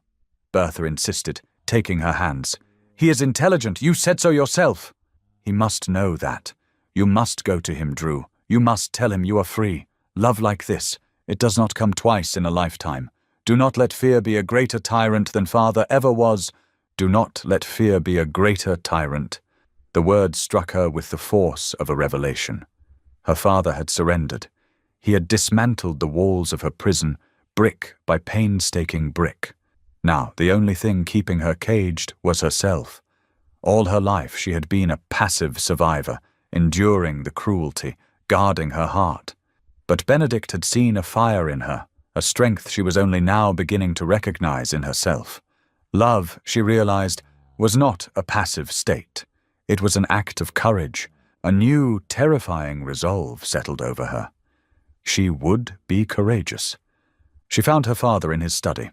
Bertha insisted, taking her hands. "He is intelligent. You said so yourself." "He must know that. You must go to him, Drew. You must tell him you are free. Love like this, it does not come twice in a lifetime. Do not let fear be a greater tyrant than father ever was. Do not let fear be a greater tyrant." The words struck her with the force of a revelation. Her father had surrendered. He had dismantled the walls of her prison, brick by painstaking brick. Now, the only thing keeping her caged was herself. All her life she had been a passive survivor, enduring the cruelty, guarding her heart. But Benedict had seen a fire in her, a strength she was only now beginning to recognize in herself. Love, she realized, was not a passive state. It was an act of courage. A new, terrifying resolve settled over her. She would be courageous. She found her father in his study.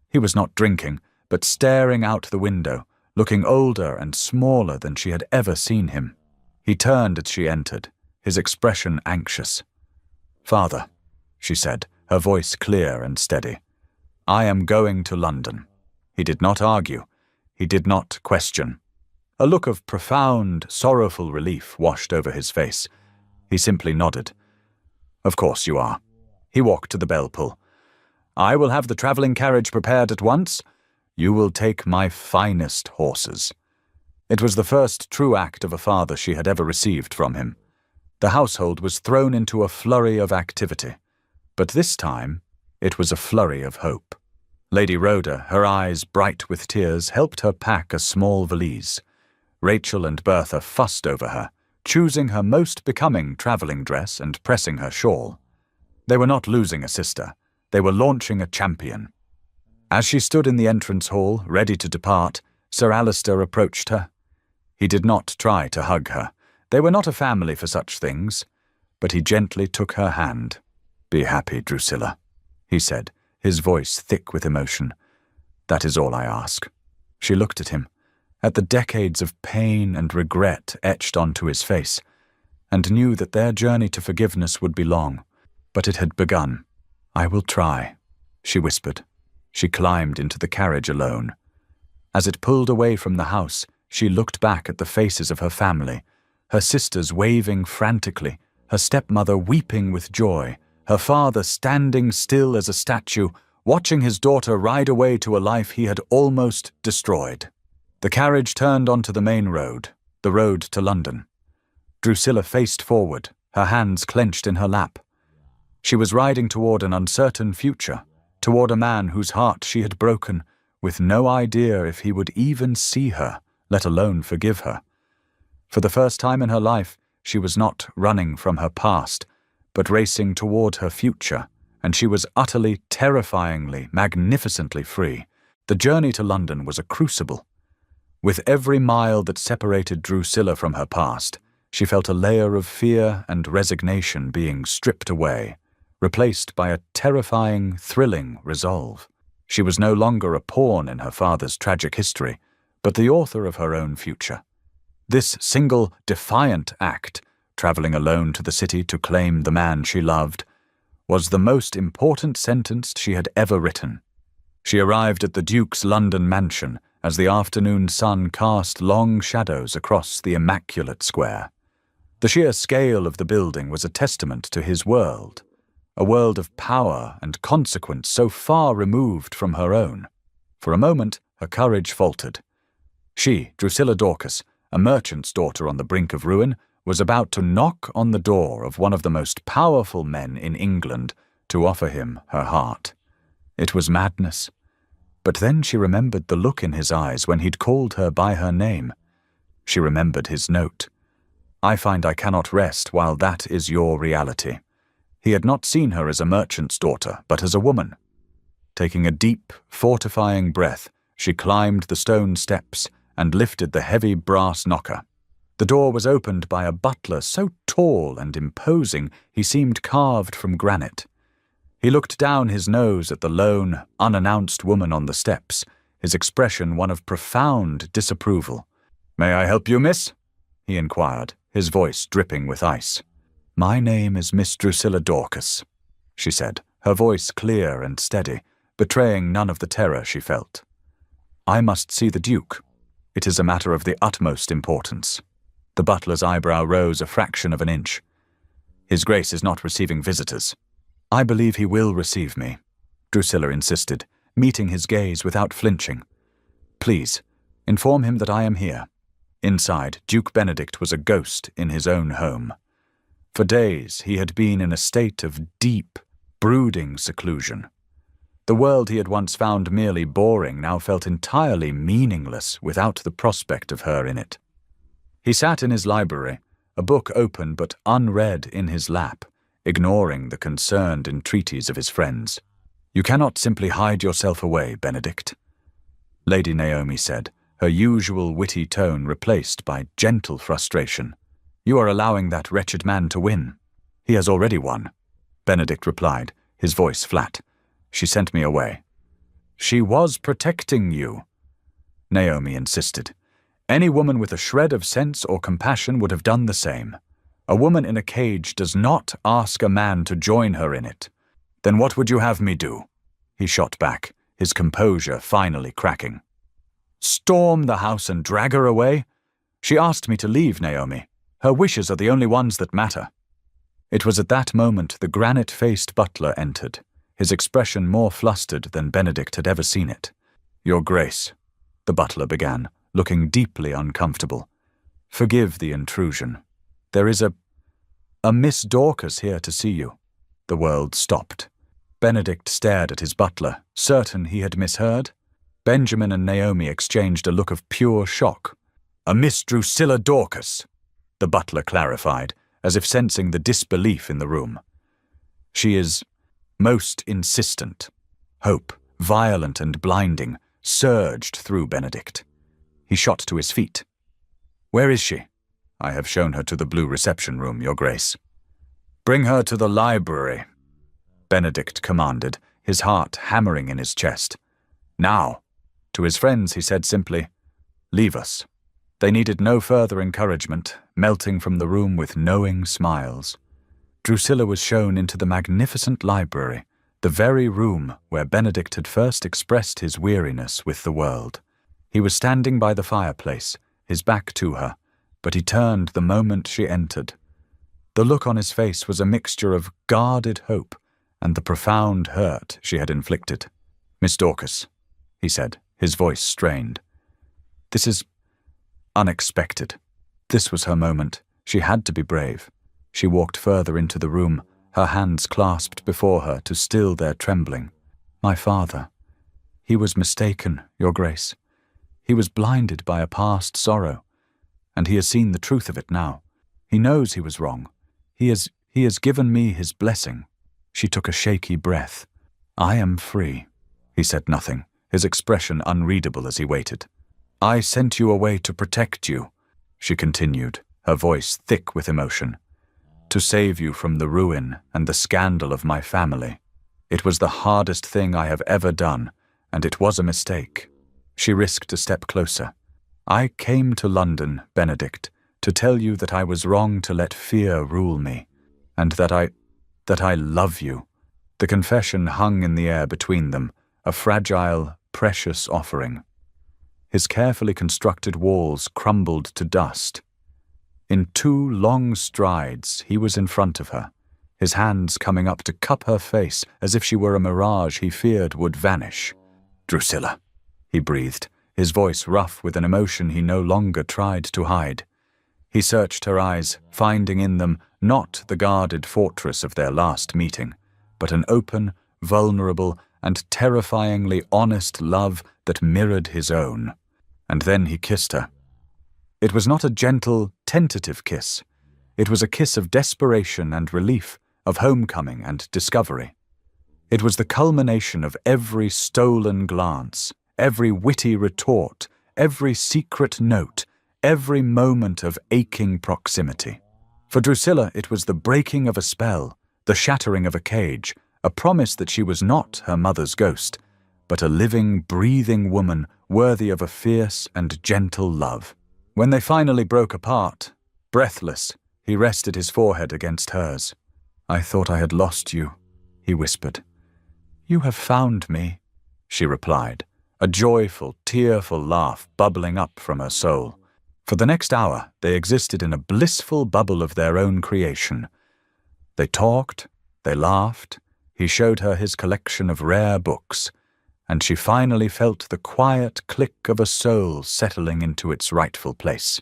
He was not drinking, but staring out the window, looking older and smaller than she had ever seen him. He turned as she entered, his expression anxious. "Father," she said, her voice clear and steady, "I am going to London." He did not argue. He did not question. A look of profound, sorrowful relief washed over his face. He simply nodded. "Of course you are." He walked to the bell pull. "I will have the travelling carriage prepared at once. You will take my finest horses." It was the first true act of a father she had ever received from him. The household was thrown into a flurry of activity, but this time it was a flurry of hope. Lady Rhoda, her eyes bright with tears, helped her pack a small valise. Rachel and Bertha fussed over her, choosing her most becoming travelling dress and pressing her shawl. They were not losing a sister. They were launching a champion. As she stood in the entrance hall, ready to depart, Sir Alistair approached her. He did not try to hug her. They were not a family for such things. But he gently took her hand. "Be happy, Drusilla," he said, his voice thick with emotion. "That is all I ask." She looked at him, at the decades of pain and regret etched onto his face, and knew that their journey to forgiveness would be long. But it had begun. "I will try," she whispered. She climbed into the carriage alone. As it pulled away from the house, she looked back at the faces of her family, her sisters waving frantically, her stepmother weeping with joy, her father standing still as a statue, watching his daughter ride away to a life he had almost destroyed. The carriage turned onto the main road, the road to London. Drusilla faced forward, her hands clenched in her lap. She was riding toward an uncertain future, toward a man whose heart she had broken, with no idea if he would even see her, let alone forgive her. For the first time in her life, she was not running from her past, but racing toward her future, and she was utterly, terrifyingly, magnificently free. The journey to London was a crucible. With every mile that separated Drusilla from her past, she felt a layer of fear and resignation being stripped away, replaced by a terrifying, thrilling resolve. She was no longer a pawn in her father's tragic history, but the author of her own future. This single, defiant act, travelling alone to the city to claim the man she loved, was the most important sentence she had ever written. She arrived at the Duke's London mansion as the afternoon sun cast long shadows across the immaculate square. The sheer scale of the building was a testament to his world, a world of power and consequence so far removed from her own. For a moment, her courage faltered. She, Drusilla Dorcas, a merchant's daughter on the brink of ruin, was about to knock on the door of one of the most powerful men in England to offer him her heart. It was madness. But then she remembered the look in his eyes when he'd called her by her name. She remembered his note. "I find I cannot rest while that is your reality." He had not seen her as a merchant's daughter, but as a woman. Taking a deep, fortifying breath, she climbed the stone steps and lifted the heavy brass knocker. The door was opened by a butler so tall and imposing he seemed carved from granite. He looked down his nose at the lone, unannounced woman on the steps, his expression one of profound disapproval. "May I help you, miss?" he inquired, his voice dripping with ice. "My name is Miss Drusilla Dorcas," she said, her voice clear and steady, betraying none of the terror she felt. "I must see the Duke. It is a matter of the utmost importance." The butler's eyebrow rose a fraction of an inch. "His Grace is not receiving visitors." "I believe he will receive me," Drusilla insisted, meeting his gaze without flinching. "Please, inform him that I am here." Inside, Duke Benedict was a ghost in his own home. For days he had been in a state of deep, brooding seclusion. The world he had once found merely boring now felt entirely meaningless without the prospect of her in it. He sat in his library, a book open but unread in his lap, ignoring the concerned entreaties of his friends. "You cannot simply hide yourself away, Benedict." Lady Naomi said, her usual witty tone replaced by gentle frustration. "You are allowing that wretched man to win. He has already won," Benedict replied, his voice flat. "She sent me away." "She was protecting you," Naomi insisted. "Any woman with a shred of sense or compassion would have done the same. A woman in a cage does not ask a man to join her in it." "Then what would you have me do?" he shot back, his composure finally cracking. "Storm the house and drag her away? She asked me to leave, Naomi. Her wishes are the only ones that matter." It was at that moment the granite-faced butler entered, his expression more flustered than Benedict had ever seen it. "Your Grace," the butler began, looking deeply uncomfortable. "Forgive the intrusion. There is a Miss Dorcas here to see you." The world stopped. Benedict stared at his butler, certain he had misheard. Benjamin and Naomi exchanged a look of pure shock. "A Miss Drusilla Dorcas," the butler clarified, as if sensing the disbelief in the room. "She is most insistent." Hope, violent and blinding, surged through Benedict. He shot to his feet. "Where is she?" "I have shown her to the blue reception room, Your Grace." "Bring her to the library," Benedict commanded, his heart hammering in his chest. "Now." To his friends he said simply, "Leave us." They needed no further encouragement, melting from the room with knowing smiles. Drusilla was shown into the magnificent library, the very room where Benedict had first expressed his weariness with the world. He was standing by the fireplace, his back to her, but he turned the moment she entered. The look on his face was a mixture of guarded hope and the profound hurt she had inflicted. "Miss Dorcas," he said, his voice strained. "This is unexpected." This was her moment. She had to be brave. She walked further into the room, her hands clasped before her to still their trembling. "My father. He was mistaken, Your Grace. He was blinded by a past sorrow, and he has seen the truth of it now. He knows he was wrong. He has given me his blessing." She took a shaky breath. "I am free." He said nothing, his expression unreadable as he waited. "I sent you away to protect you," she continued, her voice thick with emotion. "To save you from the ruin and the scandal of my family. It was the hardest thing I have ever done, and it was a mistake." She risked a step closer. "I came to London, Benedict, to tell you that I was wrong to let fear rule me, and that I love you." The confession hung in the air between them, a fragile, precious offering. His carefully constructed walls crumbled to dust. In 2 long strides, he was in front of her, his hands coming up to cup her face as if she were a mirage he feared would vanish. "Drusilla," he breathed, his voice rough with an emotion he no longer tried to hide. He searched her eyes, finding in them not the guarded fortress of their last meeting, but an open, vulnerable, and terrifyingly honest love that mirrored his own. And then he kissed her. It was not a gentle, tentative kiss. It was a kiss of desperation and relief, of homecoming and discovery. It was the culmination of every stolen glance, every witty retort, every secret note, every moment of aching proximity. For Drusilla, it was the breaking of a spell, the shattering of a cage, a promise that she was not her mother's ghost, but a living, breathing woman worthy of a fierce and gentle love. When they finally broke apart, breathless, he rested his forehead against hers. "I thought I had lost you," he whispered. "You have found me," she replied, a joyful, tearful laugh bubbling up from her soul. For the next hour, they existed in a blissful bubble of their own creation. They talked, they laughed, he showed her his collection of rare books, and she finally felt the quiet click of a soul settling into its rightful place.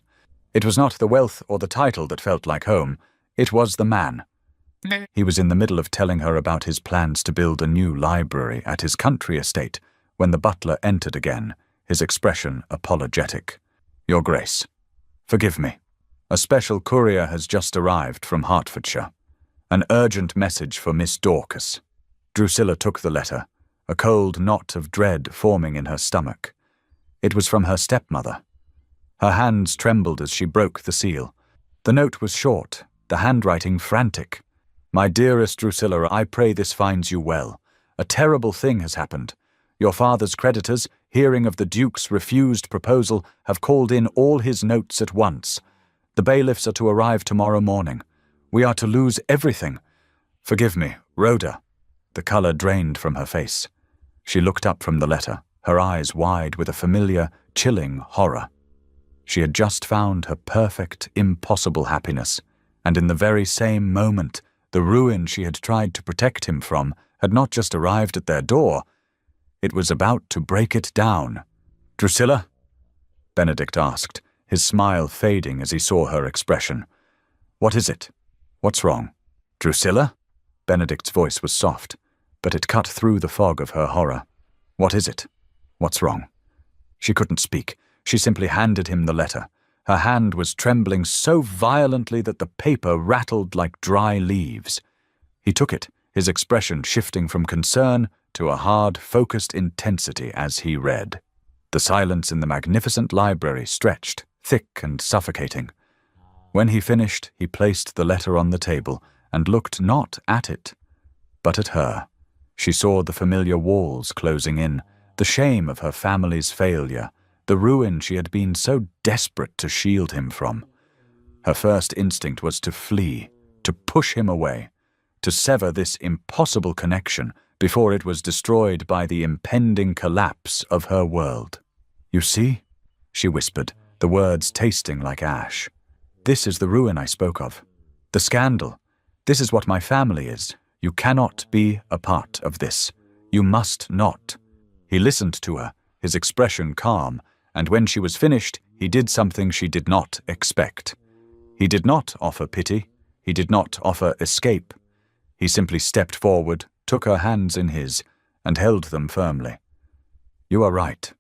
It was not the wealth or the title that felt like home, it was the man. He was in the middle of telling her about his plans to build a new library at his country estate when the butler entered again, his expression apologetic. "Your Grace, forgive me. A special courier has just arrived from Hertfordshire. An urgent message for Miss Dorcas." Drusilla took the letter, a cold knot of dread forming in her stomach. It was from her stepmother. Her hands trembled as she broke the seal. The note was short, the handwriting frantic. "My dearest Drusilla, I pray this finds you well. A terrible thing has happened. Your father's creditors, hearing of the Duke's refused proposal, have called in all his notes at once. The bailiffs are to arrive tomorrow morning. We are to lose everything. Forgive me, Rhoda." The color drained from her face. She looked up from the letter, her eyes wide with a familiar, chilling horror. She had just found her perfect, impossible happiness, and in the very same moment, the ruin she had tried to protect him from had not just arrived at their door, it was about to break it down. "Drusilla?" Benedict asked, his smile fading as he saw her expression. "What is it? What's wrong?" "Drusilla?" Benedict's voice was soft, but it cut through the fog of her horror. "What is it? What's wrong?" She couldn't speak. She simply handed him the letter. Her hand was trembling so violently that the paper rattled like dry leaves. He took it, his expression shifting from concern to a hard, focused intensity as he read. The silence in the magnificent library stretched, thick and suffocating. When he finished, he placed the letter on the table and looked not at it, but at her. She saw the familiar walls closing in, the shame of her family's failure, the ruin she had been so desperate to shield him from. Her first instinct was to flee, to push him away, to sever this impossible connection before it was destroyed by the impending collapse of her world. "You see?" she whispered, the words tasting like ash. "This is the ruin I spoke of. The scandal. This is what my family is. You cannot be a part of this. You must not." He listened to her, his expression calm, and when she was finished, he did something she did not expect. He did not offer pity. He did not offer escape. He simply stepped forward, took her hands in his, and held them firmly. "You are right,"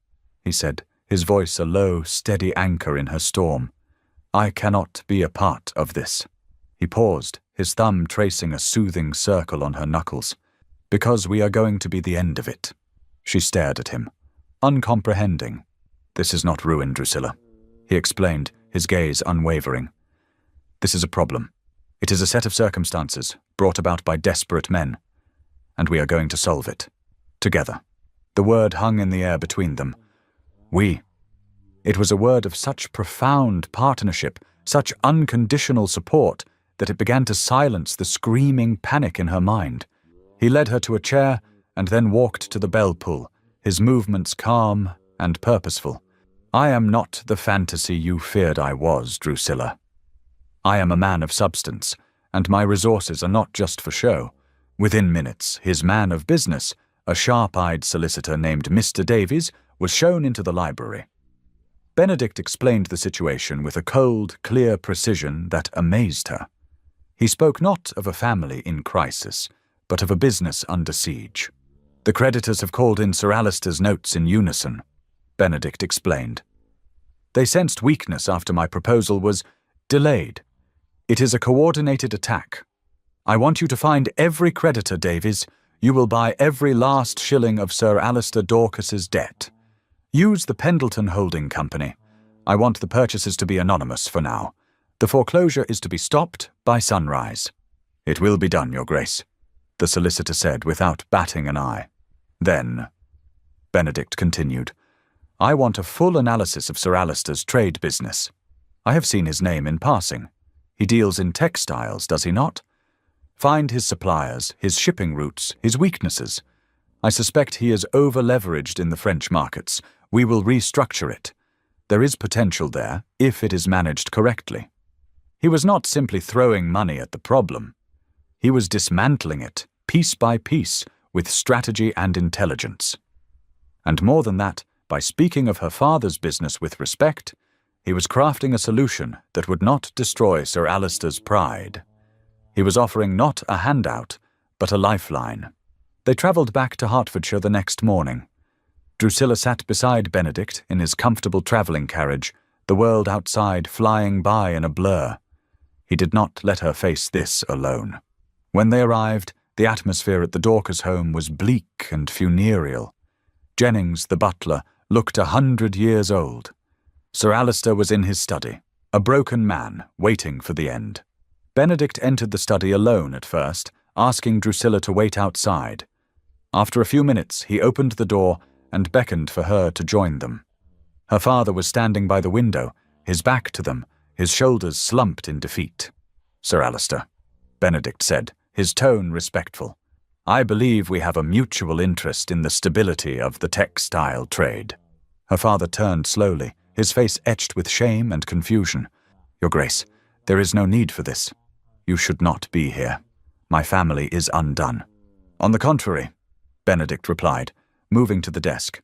he said, his voice a low, steady anchor in her storm. "I cannot be a part of this." He paused, his thumb tracing a soothing circle on her knuckles. "Because we are going to be the end of it." She stared at him, uncomprehending. "This is not ruin, Drusilla," he explained, his gaze unwavering. "This is a problem. It is a set of circumstances brought about by desperate men, and we are going to solve it. Together." The word hung in the air between them. "We." It was a word of such profound partnership, such unconditional support, that it began to silence the screaming panic in her mind. He led her to a chair and then walked to the bell pull, his movements calm and purposeful. "I am not the fantasy you feared I was, Drusilla. I am a man of substance, and my resources are not just for show." Within minutes, his man of business, a sharp-eyed solicitor named Mr. Davies, was shown into the library. Benedict explained the situation with a cold, clear precision that amazed her. He spoke not of a family in crisis, but of a business under siege. "The creditors have called in Sir Alister's notes in unison," Benedict explained. "They sensed weakness after my proposal was delayed. It is a coordinated attack. I want you to find every creditor, Davies. You will buy every last shilling of Sir Alister Dorcas's debt. Use the Pendleton Holding Company. I want the purchases to be anonymous for now. The foreclosure is to be stopped by sunrise." "It will be done, Your Grace," the solicitor said without batting an eye. "Then," Benedict continued, "I want a full analysis of Sir Alister's trade business. I have seen his name in passing. He deals in textiles, does he not? Find his suppliers, his shipping routes, his weaknesses. I suspect he is over-leveraged in the French markets. We will restructure it. There is potential there, if it is managed correctly." He was not simply throwing money at the problem. He was dismantling it, piece by piece, with strategy and intelligence. And more than that, by speaking of her father's business with respect, he was crafting a solution that would not destroy Sir Alister's pride. He was offering not a handout, but a lifeline. They travelled back to Hertfordshire the next morning. Drusilla sat beside Benedict in his comfortable travelling carriage, the world outside flying by in a blur. He did not let her face this alone. When they arrived, the atmosphere at the Dorcas home was bleak and funereal. Jennings, the butler, looked 100 years old. Sir Alistair was in his study, a broken man, waiting for the end. Benedict entered the study alone at first, asking Drusilla to wait outside. After a few minutes, he opened the door and beckoned for her to join them. Her father was standing by the window, his back to them, his shoulders slumped in defeat. "Sir Alistair," Benedict said, his tone respectful, "I believe we have a mutual interest in the stability of the textile trade." Her father turned slowly, his face etched with shame and confusion. "Your Grace, there is no need for this. You should not be here. My family is undone." "On the contrary," Benedict replied, moving to the desk.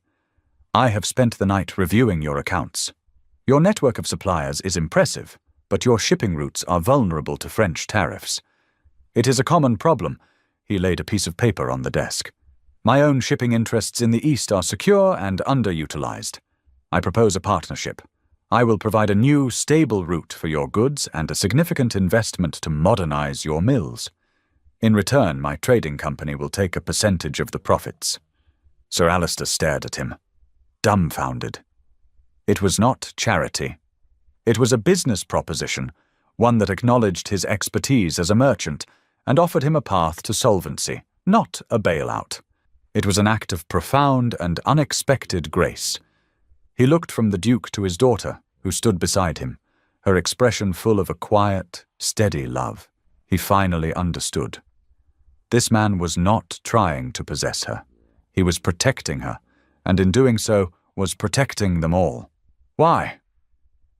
"I have spent the night reviewing your accounts. Your network of suppliers is impressive, but your shipping routes are vulnerable to French tariffs. It is a common problem." He laid a piece of paper on the desk. "My own shipping interests in the East are secure and underutilized. I propose a partnership. I will provide a new, stable route for your goods and a significant investment to modernize your mills. In return, my trading company will take a percentage of the profits." Sir Alistair stared at him, dumbfounded. It was not charity. It was a business proposition, one that acknowledged his expertise as a merchant and offered him a path to solvency, not a bailout. It was an act of profound and unexpected grace. He looked from the Duke to his daughter, who stood beside him, her expression full of a quiet, steady love. He finally understood. This man was not trying to possess her. He was protecting her, and in doing so was protecting them all. "Why?"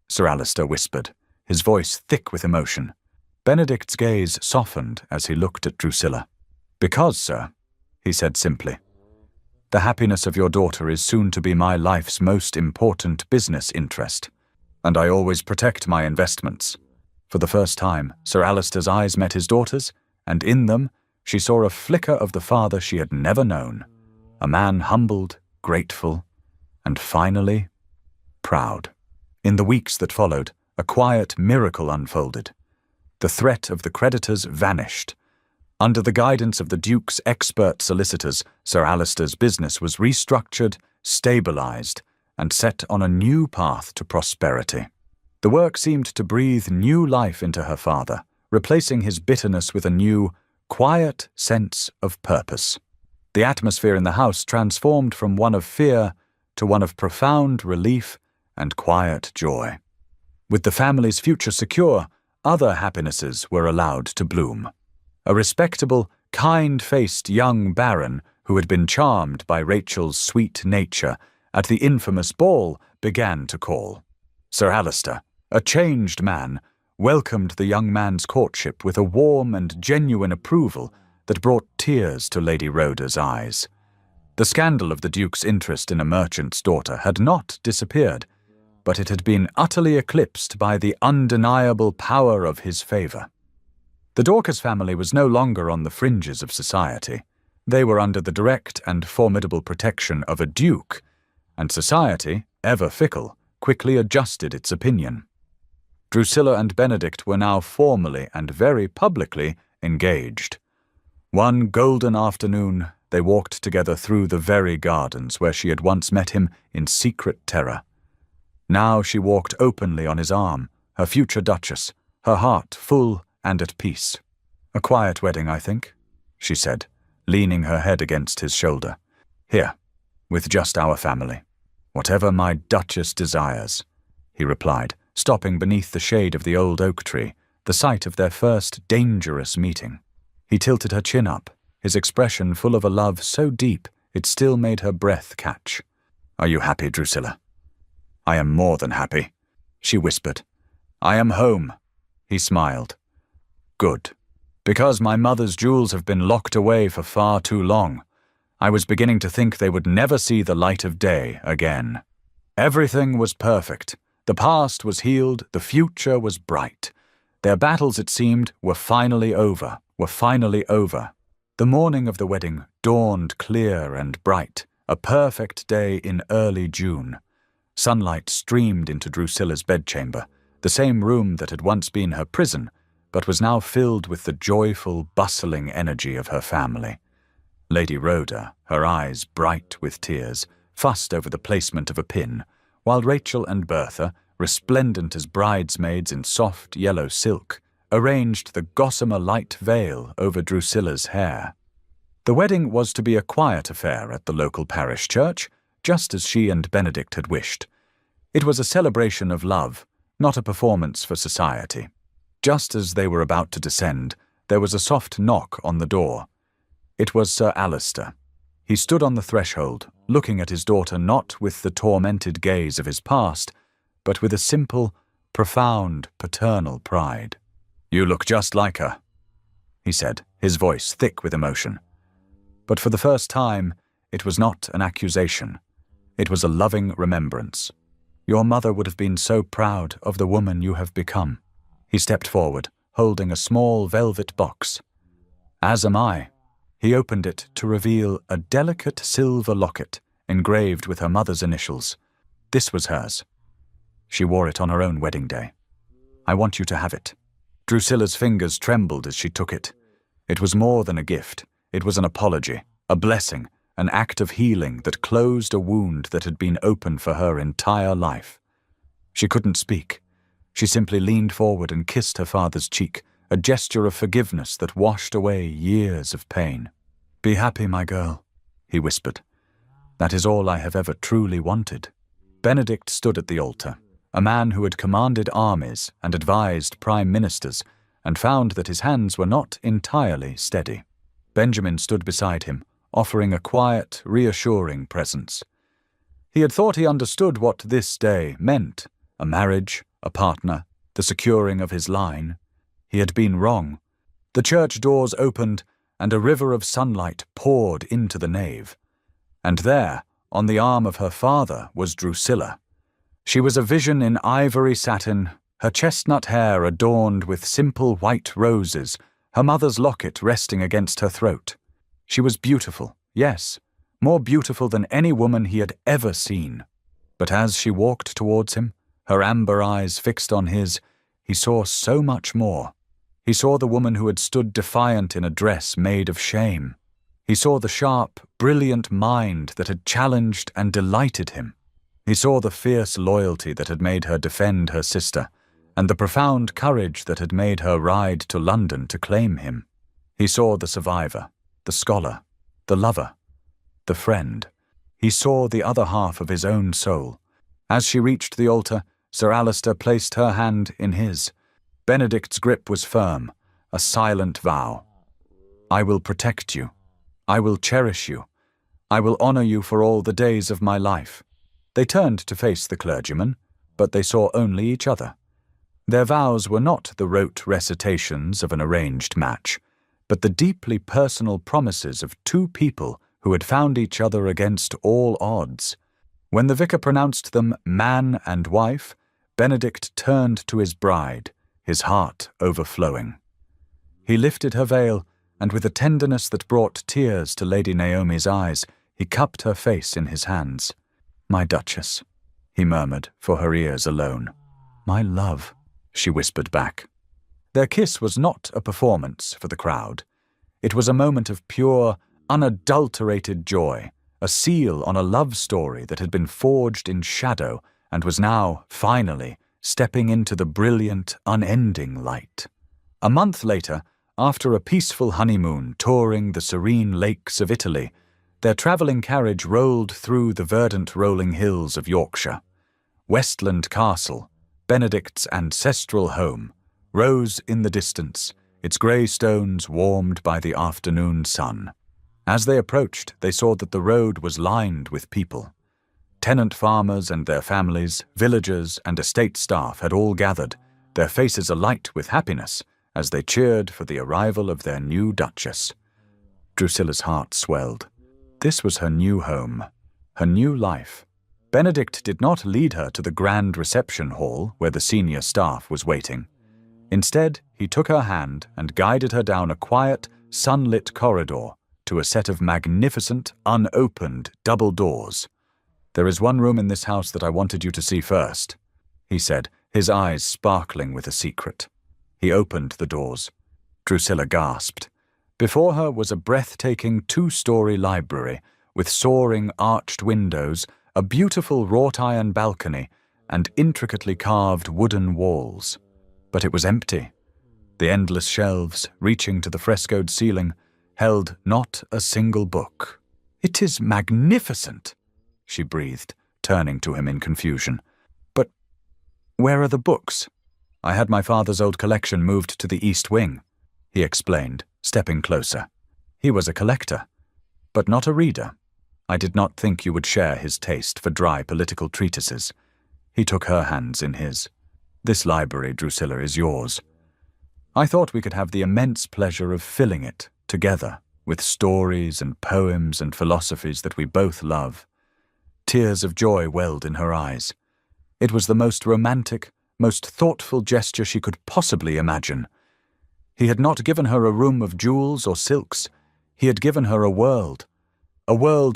Sir Alistair whispered, his voice thick with emotion. Benedict's gaze softened as he looked at Drusilla. "Because, sir," he said simply, "the happiness of your daughter is soon to be my life's most important business interest, and I always protect my investments." For the first time, Sir Alistair's eyes met his daughter's, and in them she saw a flicker of the father she had never known, a man humbled, grateful, and finally proud. In the weeks that followed, a quiet miracle unfolded. The threat of the creditors vanished. Under the guidance of the Duke's expert solicitors, Sir Alistair's business was restructured, stabilized, and set on a new path to prosperity. The work seemed to breathe new life into her father, replacing his bitterness with a new, quiet sense of purpose. The atmosphere in the house transformed from one of fear to one of profound relief and quiet joy. With the family's future secure, other happinesses were allowed to bloom. A respectable, kind-faced young baron who had been charmed by Rachel's sweet nature at the infamous ball began to call. Sir Alistair, a changed man, welcomed the young man's courtship with a warm and genuine approval that brought tears to Lady Rhoda's eyes. The scandal of the Duke's interest in a merchant's daughter had not disappeared, but it had been utterly eclipsed by the undeniable power of his favor. The Dorcas family was no longer on the fringes of society. They were under the direct and formidable protection of a duke, and society, ever fickle, quickly adjusted its opinion. Drusilla and Benedict were now formally and very publicly engaged. One golden afternoon, they walked together through the very gardens where she had once met him in secret terror. Now she walked openly on his arm, her future duchess, her heart full and at peace. "A quiet wedding, I think," she said, leaning her head against his shoulder. "Here, with just our family. Whatever my duchess desires," he replied, stopping beneath the shade of the old oak tree, the site of their first dangerous meeting. He tilted her chin up, his expression full of a love so deep it still made her breath catch. "Are you happy, Drusilla?" "I am more than happy," she whispered. "I am home," he smiled. "Good. Because my mother's jewels have been locked away for far too long. I was beginning to think they would never see the light of day again. Everything was perfect. The past was healed, the future was bright. Their battles, it seemed, were finally over. The morning of the wedding dawned clear and bright, a perfect day in early June. Sunlight streamed into Drusilla's bedchamber, the same room that had once been her prison, but was now filled with the joyful, bustling energy of her family. Lady Rhoda, her eyes bright with tears, fussed over the placement of a pin, while Rachel and Bertha, resplendent as bridesmaids in soft yellow silk, arranged the gossamer light veil over Drusilla's hair. The wedding was to be a quiet affair at the local parish church, just as she and Benedict had wished. It was a celebration of love, not a performance for society. Just as they were about to descend, there was a soft knock on the door. It was Sir Alistair. He stood on the threshold, looking at his daughter not with the tormented gaze of his past, but with a simple, profound, paternal pride. "You look just like her," he said, his voice thick with emotion. But for the first time, it was not an accusation. It was a loving remembrance. "Your mother would have been so proud of the woman you have become." He stepped forward, holding a small velvet box. "As am I." He opened it to reveal a delicate silver locket engraved with her mother's initials. This was hers. She wore it on her own wedding day. "I want you to have it." Drusilla's fingers trembled as she took it. It was more than a gift. It was an apology, a blessing, an act of healing that closed a wound that had been open for her entire life. She couldn't speak. She simply leaned forward and kissed her father's cheek, a gesture of forgiveness that washed away years of pain. "Be happy, my girl," he whispered. "That is all I have ever truly wanted." Benedict stood at the altar, a man who had commanded armies and advised prime ministers, and found that his hands were not entirely steady. Benjamin stood beside him, offering a quiet, reassuring presence. He had thought he understood what this day meant: a marriage, a partner, the securing of his line. He had been wrong. The church doors opened, and a river of sunlight poured into the nave. And there, on the arm of her father, was Drusilla. She was a vision in ivory satin, her chestnut hair adorned with simple white roses, her mother's locket resting against her throat. She was beautiful, yes, more beautiful than any woman he had ever seen. But as she walked towards him, her amber eyes fixed on his, he saw so much more. He saw the woman who had stood defiant in a dress made of shame. He saw the sharp, brilliant mind that had challenged and delighted him. He saw the fierce loyalty that had made her defend her sister, and the profound courage that had made her ride to London to claim him. He saw the survivor, the scholar, the lover, the friend. He saw the other half of his own soul. As she reached the altar, Sir Alistair placed her hand in his. Benedict's grip was firm, a silent vow. "I will protect you. I will cherish you. I will honor you for all the days of my life." They turned to face the clergyman, but they saw only each other. Their vows were not the rote recitations of an arranged match, but the deeply personal promises of two people who had found each other against all odds. When the vicar pronounced them man and wife, Benedict turned to his bride, his heart overflowing. He lifted her veil, and with a tenderness that brought tears to Lady Naomi's eyes, he cupped her face in his hands. "My Duchess," he murmured for her ears alone. "My love," she whispered back. Their kiss was not a performance for the crowd. It was a moment of pure, unadulterated joy, a seal on a love story that had been forged in shadow and was now, finally, stepping into the brilliant, unending light. A month later, after a peaceful honeymoon touring the serene lakes of Italy, their travelling carriage rolled through the verdant rolling hills of Yorkshire. Westland Castle, Benedict's ancestral home, rose in the distance, its grey stones warmed by the afternoon sun. As they approached, they saw that the road was lined with people. Tenant farmers and their families, villagers and estate staff had all gathered, their faces alight with happiness as they cheered for the arrival of their new Duchess. Drusilla's heart swelled. This was her new home, her new life. Benedict did not lead her to the grand reception hall where the senior staff was waiting. Instead, he took her hand and guided her down a quiet, sunlit corridor to a set of magnificent, unopened double doors. "There is one room in this house that I wanted you to see first," he said, his eyes sparkling with a secret. He opened the doors. Drusilla gasped. Before her was a breathtaking two-story library, with soaring arched windows, a beautiful wrought-iron balcony, and intricately carved wooden walls. But it was empty. The endless shelves, reaching to the frescoed ceiling, held not a single book. "It is magnificent," she breathed, turning to him in confusion. "But where are the books?" "I had my father's old collection moved to the East Wing," he explained, stepping closer. He was a collector, but not a reader. I did not think you would share his taste for dry political treatises. He took her hands in his. "This library, Drusilla, is yours. I thought we could have the immense pleasure of filling it, together, with stories and poems and philosophies that we both love." Tears of joy welled in her eyes. It was the most romantic, most thoughtful gesture she could possibly imagine. He had not given her a room of jewels or silks. He had given her a world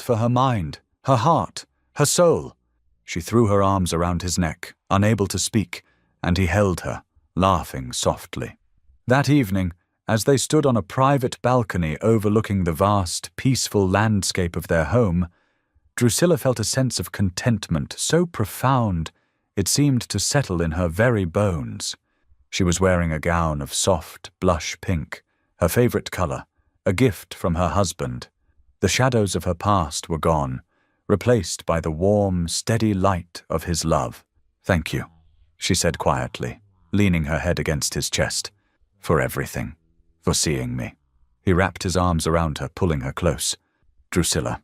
for her mind, her heart, her soul. She threw her arms around his neck, unable to speak, and he held her, laughing softly. That evening, as they stood on a private balcony overlooking the vast, peaceful landscape of their home, Drusilla felt a sense of contentment so profound it seemed to settle in her very bones. She was wearing a gown of soft blush pink, her favorite color, a gift from her husband. The shadows of her past were gone, replaced by the warm, steady light of his love. "Thank you," she said quietly, leaning her head against his chest. "For everything. For seeing me." He wrapped his arms around her, pulling her close. "Drusilla,"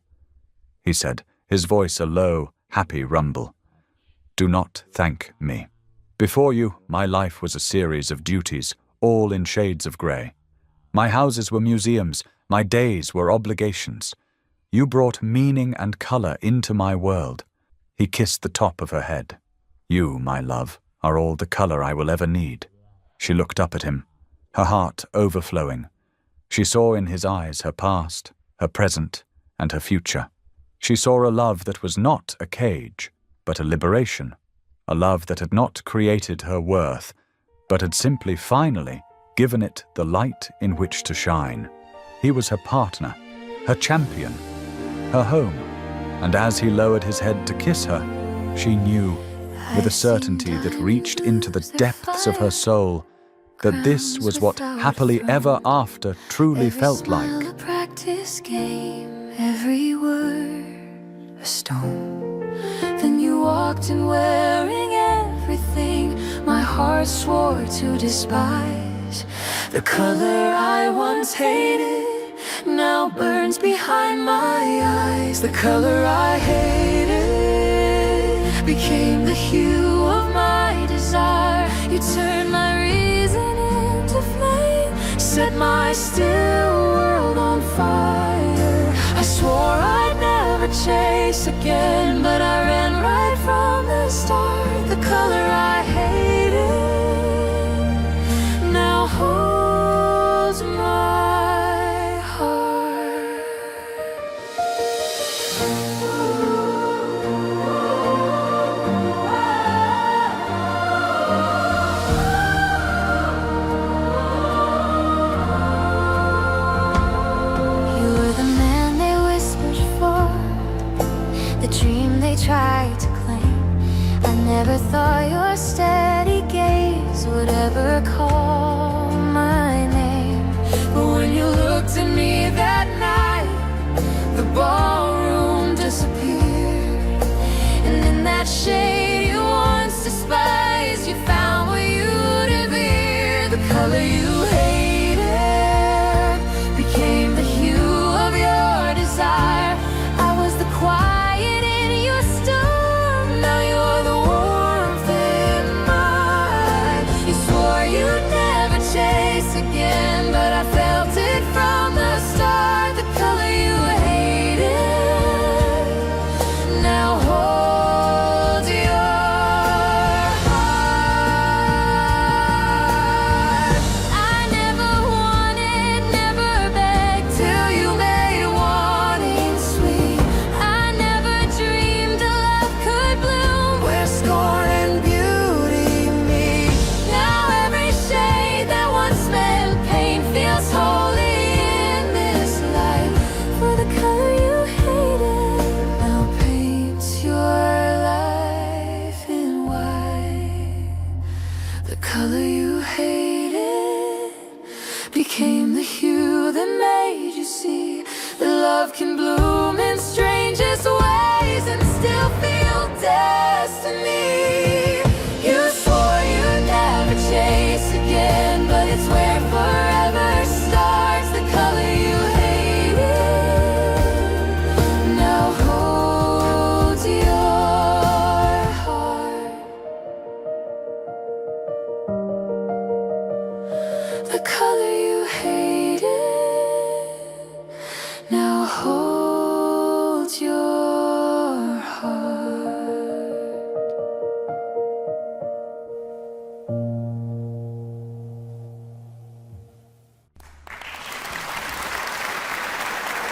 he said, his voice a low, happy rumble. "Do not thank me. Before you, my life was a series of duties, all in shades of grey. My houses were museums, my days were obligations. You brought meaning and colour into my world." He kissed the top of her head. "You, my love, are all the colour I will ever need." She looked up at him, her heart overflowing. She saw in his eyes her past, her present, and her future. She saw a love that was not a cage, but a liberation, a love that had not created her worth, but had simply finally given it the light in which to shine. He was her partner, her champion, her home, and as he lowered his head to kiss her, she knew, with a certainty that reached into the depths of her soul, that this was what happily ever after truly felt like. A practice game, every word a stone. Then you walked in wearing everything my heart swore to despise. The color I once hated now burns behind my eyes. The color I hated became the hue of my desire. You turned my reason into flame, set my still world on fire. I swore I'd never chase again, but I ran right from the start. The color I hated now holds my heart. You were the man they whispered for, the dream they tried to claim. I never thought your steady gaze would ever call my name. But when you looked at me that night, the ballroom disappeared. And in that shade you once despised, you found what you revered. The color you hated became the hue of your desire. I was the quiet in your storm, now you're the warmth in mine. You swore you'd never color you hated became the hue that made you see that love can bloom in strangest ways and still feel destiny. You swore you'd never chase again, but it's where forever starts. The color you hated now holds your heart. The color you hated now holds